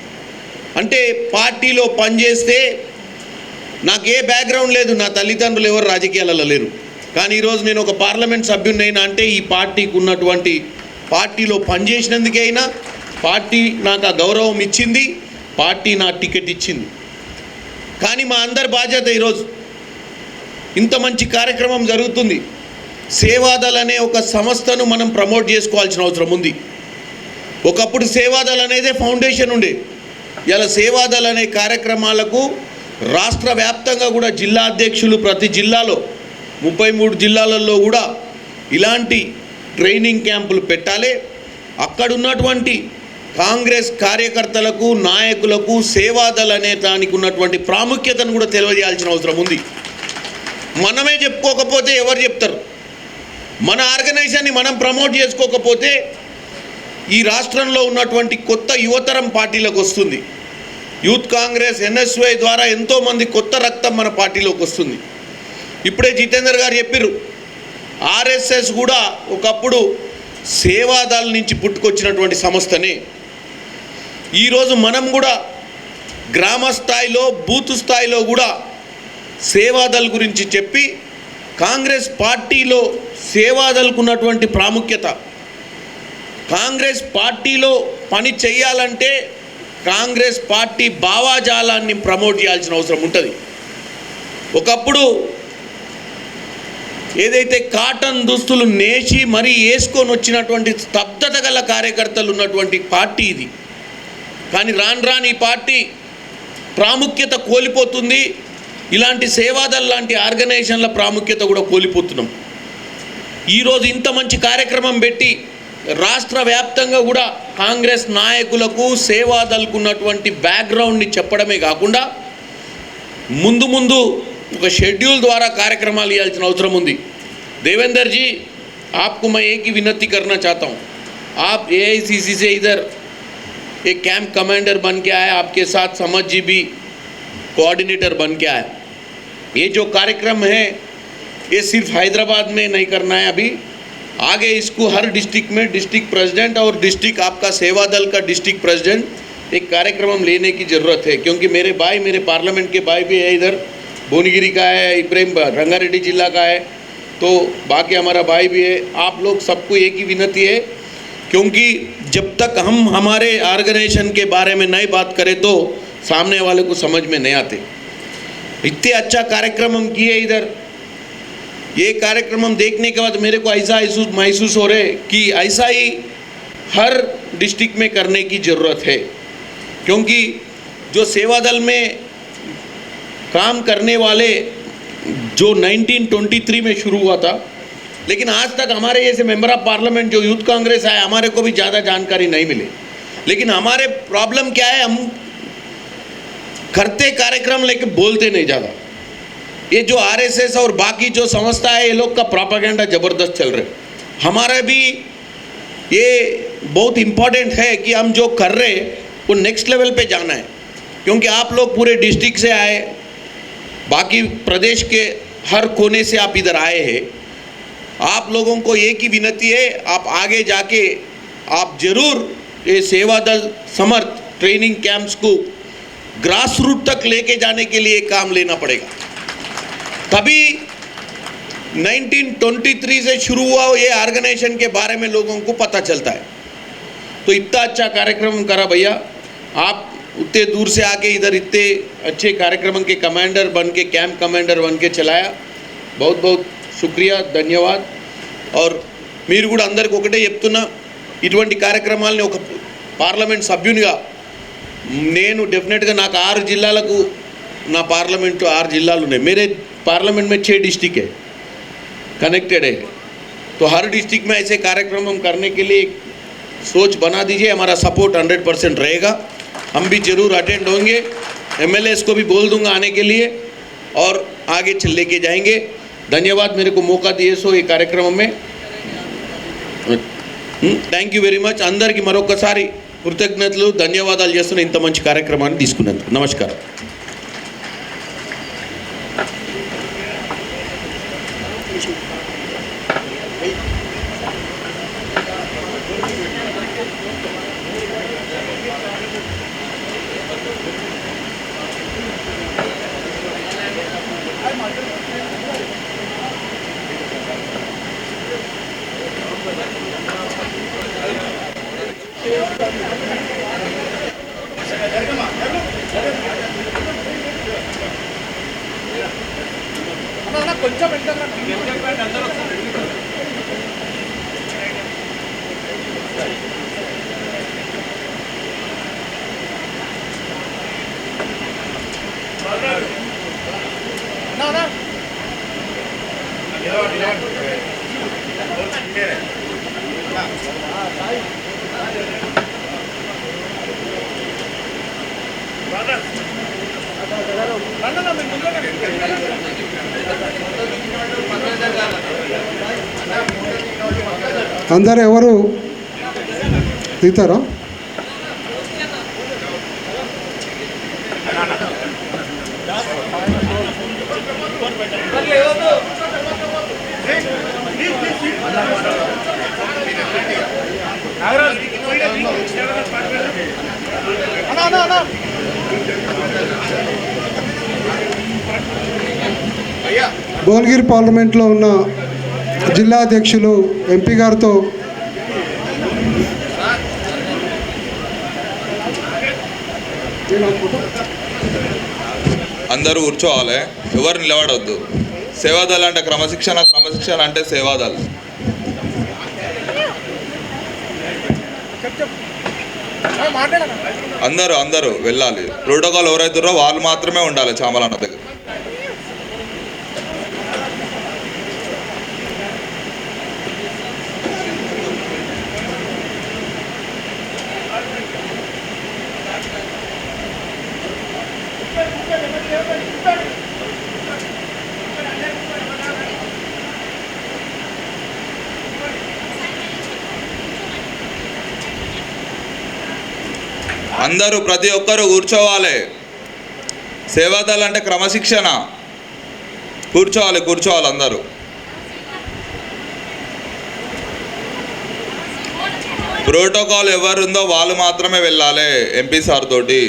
అంటే పార్టీలో పనిచేస్తే నాకు ఏ బ్యాక్గ్రౌండ్ లేదు, నా తల్లిదండ్రులు ఎవరు రాజకీయాలలో లేరు, కానీ ఈరోజు నేను ఒక పార్లమెంట్ సభ్యున్నైనా అంటే ఈ పార్టీకి ఉన్నటువంటి పార్టీలో పనిచేసినందుకే అయినా పార్టీ నాకు ఆ గౌరవం ఇచ్చింది, పార్టీ నా టికెట్ ఇచ్చింది. కానీ మా అందరి బాధ్యత ఈరోజు ఇంత మంచి కార్యక్రమం జరుగుతుంది. సేవాదల్ అనే ఒక సంస్థను మనం ప్రమోట్ చేసుకోవాల్సిన అవసరం ఉంది. ఒకప్పుడు సేవాదల్ అనేదే ఫౌండేషన్ ఉండే. ఇలా సేవాదల్ అనే కార్యక్రమాలకు రాష్ట్ర వ్యాప్తంగా కూడా జిల్లా అధ్యక్షులు ప్రతి జిల్లాలో 33 జిల్లాలలో కూడా ఇలాంటి ట్రైనింగ్ క్యాంపులు పెట్టాలి. అక్కడున్నటువంటి కాంగ్రెస్ కార్యకర్తలకు, నాయకులకు సేవాదల్ అనే దానికి ఉన్నటువంటి ప్రాముఖ్యతను కూడా తెలియజేయాల్సిన అవసరం ఉంది. మనమే చెప్పుకోకపోతే ఎవరు చెప్తారు? మన ఆర్గనైజేషన్ని మనం ప్రమోట్ చేసుకోకపోతే ఈ రాష్ట్రంలో ఉన్నటువంటి కొత్త యువతరం పార్టీలకు వస్తుంది. యూత్ కాంగ్రెస్, ఎన్ఎస్వై ద్వారా ఎంతోమంది కొత్త రక్తం మన పార్టీలోకి వస్తుంది. ఇప్పుడే జితేందర్ గారు చెప్పారు, ఆర్ఎస్ఎస్ కూడా ఒకప్పుడు సేవాదల్ నుంచి పుట్టుకొచ్చినటువంటి సంస్థనే. ఈరోజు మనం కూడా గ్రామ స్థాయిలో, బూత్ స్థాయిలో కూడా సేవాదల్ గురించి చెప్పి కాంగ్రెస్ పార్టీలో సేవాదల్కు ఉన్నటువంటి ప్రాముఖ్యత, కాంగ్రెస్ పార్టీలో పని చేయాలంటే కాంగ్రెస్ పార్టీ భావాజాలాన్ని ప్రమోట్ చేయాల్సిన అవసరం ఉంటుంది. ఒకప్పుడు ఏదైతే కాటన్ దుస్తులు నేసి మరీ వేసుకొని వచ్చినటువంటి స్తబ్దత గల కార్యకర్తలు ఉన్నటువంటి పార్టీ ఇది. కానీ రాను ఈ పార్టీ ప్రాముఖ్యత కోల్పోతుంది. ఇలాంటి సేవాదల్ లాంటి ఆర్గనైజేషన్ల ప్రాముఖ్యత కూడా కోల్పోతున్నాం. ఈరోజు ఇంత మంచి కార్యక్రమం పెట్టి రాష్ట్ర వ్యాప్తంగా కూడా కాంగ్రెస్ నాయకులకు, సేవాదల్కు ఉన్నటువంటి బ్యాక్గ్రౌండ్ని చెప్పడమే కాకుండా ముందు ఒక షెడ్యూల్ ద్వారా కార్యక్రమాలు ఇవ్వాల్సిన అవసరం ఉంది. దేవేందర్ जी, आपको मैं एक ही विनती करना चाहता हूँ, आप एआईसीसी से इधर एक कैंप कमांडर बन के आए, आपके साथ समझ जी भी कोऑर्डिनेटर बन के आए. ये जो कार्यक्रम है ये सिर्फ हैदराबाद में नहीं करना है, अभी आगे इसको हर डिस्ट्रिक्ट में डिस्ट्रिक्ट प्रेसिडेंट और डिस्ट्रिक्ट आपका सेवादल का डिस्ट्रिक्ट प्रेसिडेंट एक कार्यक्रम लेने की ज़रूरत है. क्योंकि मेरे पार्लियामेंट के भाई भी है इधर, भुवनगिरी का है, इब्राहिम रंगारेड्डी जिला का है, तो बाकी हमारा भाई भी है। आप लोग सबको एक ही विनती है, क्योंकि जब तक हम हमारे ऑर्गेनाइजेशन के बारे में नहीं बात करें तो सामने वाले को समझ में नहीं आते। इतने अच्छा कार्यक्रम हम किए इधर, ये कार्यक्रम हम देखने के बाद मेरे को ऐसा महसूस हो रहा है कि ऐसा ही हर डिस्ट्रिक्ट में करने की ज़रूरत है, क्योंकि जो सेवा दल में काम करने वाले जो 1923 में शुरू हुआ था, लेकिन आज तक हमारे जैसे मेंबर ऑफ पार्लियामेंट जो यूथ कांग्रेस है, हमारे को भी ज़्यादा जानकारी नहीं मिली। लेकिन हमारे प्रॉब्लम क्या है, हम करते कार्यक्रम लेके बोलते नहीं ज़्यादा। ये जो आरएसएस और बाकी जो संस्था है, ये लोग का प्रोपेगेंडा ज़बरदस्त चल रहा है। हमारा भी ये बहुत इम्पोर्टेंट है कि हम जो कर रहे हैं वो नेक्स्ट लेवल पे जाना है, क्योंकि आप लोग पूरे डिस्ट्रिक्ट से आए, बाकी प्रदेश के हर कोने से आप इधर आए हैं। आप लोगों को एक ही विनती है, आप आगे जाके आप ज़रूर ये सेवा दल समर्थ ट्रेनिंग कैंप्स को ग्रास रूट तक लेके जाने के लिए काम लेना पड़ेगा। तभी 1923 से शुरू हुआ ये ऑर्गेनाइजेशन के बारे में लोगों को पता चलता है। तो इतना अच्छा कार्यक्रम करा भैया, आप उतने दूर से आके इधर इतने अच्छे कार्यक्रम के कमांडर बन के, कैंप कमांडर बन के चलाया, बहुत बहुत शुक्रिया, ధన్యవాద్। और మీరు కూడా అందరికి ఒకటే చెప్తున్నా, ఇటువంటి కార్యక్రమాలని ఒక పార్లమెంట్ సభ్యునిగా నేను డెఫినెట్గా నాకు 6 జిల్లాలకు నా పార్లమెంటు 6 జిల్లాలు ఉన్నాయి। मेरे पार्लियामेंट में 6 डिस्ट्रिक्ट है, कनेक्टेड है। तो हर डिस्ट्रिक्ट में ऐसे कार्यक्रम हम करने के लिए सोच बना दीजिए, हमारा सपोर्ट 100% रहेगा। हम भी ज़रूर अटेंड होंगे, एमएलएस को भी बोल दूंगा आने के लिए और आगे लेके जाएंगे। धन्यवाद मेरे को मौका दिए सो ఈ కార్యక్రమం में। Thank you very much. అందరికీ మరొకసారి కృతజ్ఞతలు, ధన్యవాదాలు చేస్తున్న ఇంత మంచి కార్యక్రమాన్ని తీసుకున్నందుకు। నమస్కారం। అందరు ఎవరు దిగుతారా? భువనగిరి పార్లమెంట్లో ఉన్న జిల్లా అధ్యక్షులు ఎంపీ గారితో అందరూ కూర్చోవాలి, ఎవరు నిలబడవద్దు। సేవాదల్ అంటే క్రమశిక్షణ, క్రమశిక్షణ అంటే సేవాదల్। అందరూ వెళ్ళాలి। ప్రోటోకాల్ ఎవరైతున్నారో వాళ్ళు మాత్రమే ఉండాలి చామలన్న దగ్గర। అందరూ ప్రతి ఒక్కరు కూర్చోవాలి। సేవాదల్ అంటే క్రమశిక్షణ, కూర్చోవాలి అందరూ। ప్రోటోకాల్ ఎవరుందో వాళ్ళు మాత్రమే వెళ్ళాలి ఎంపీ సార్ తోటి।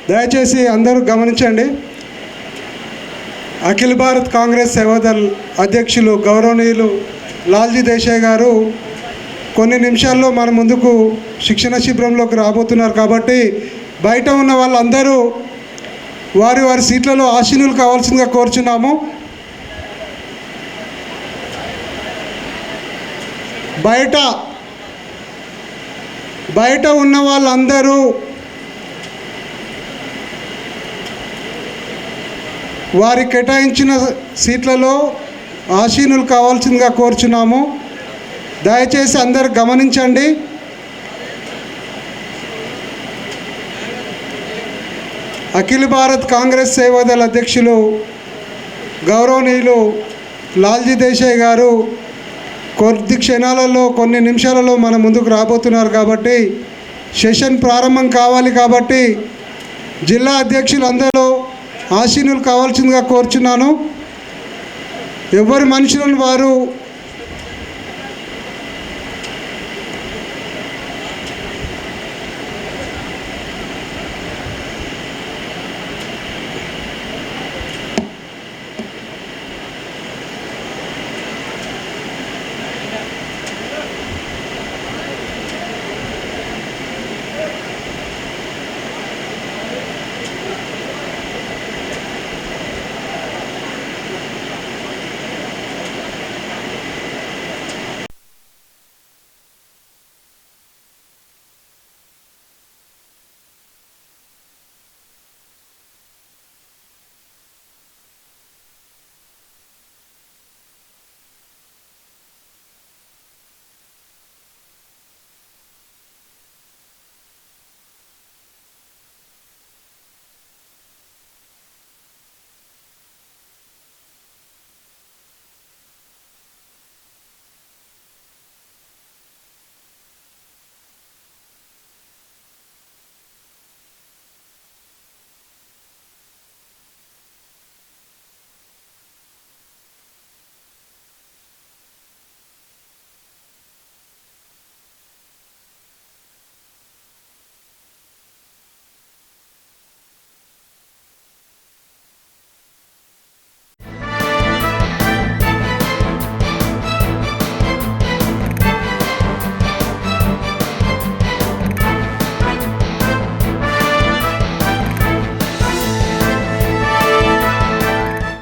దయచేసి అందరూ గమనించండి. అఖిల భారత్ కాంగ్రెస్ సేవాదళ్ అధ్యక్షులు గౌరవనీయులు లాల్జీ దేశాయ్ గారు కొన్ని నిమిషాల్లో మన ముందుకు శిక్షణ శిబిరంలోకి రాబోతున్నారు. కాబట్టి బయట ఉన్న వాళ్ళందరూ వారి వారి సీట్లలో ఆసీనులు కావాల్సిందిగా కోరుచున్నాము. బయట ఉన్న వాళ్ళందరూ వారి కేటాయించిన సీట్లలో ఆసీనులు కావాల్సిందిగా కోరుచున్నాము. దయచేసి అందరు గమనించండి. అఖిల భారత్ కాంగ్రెస్ సేవాదళ అధ్యక్షులు గౌరవనీయులు లాల్జీ దేశాయ్ గారు కొద్ది క్షణాలలో కొన్ని నిమిషాలలో మన ముందుకు రాబోతున్నారు. కాబట్టి సెషన్ ప్రారంభం కావాలి. కాబట్టి జిల్లా అధ్యక్షులు అందరూ ఆసీనులు కావాల్సిందిగా కోరుచున్నాను. ఎవరి మనుషులను వారు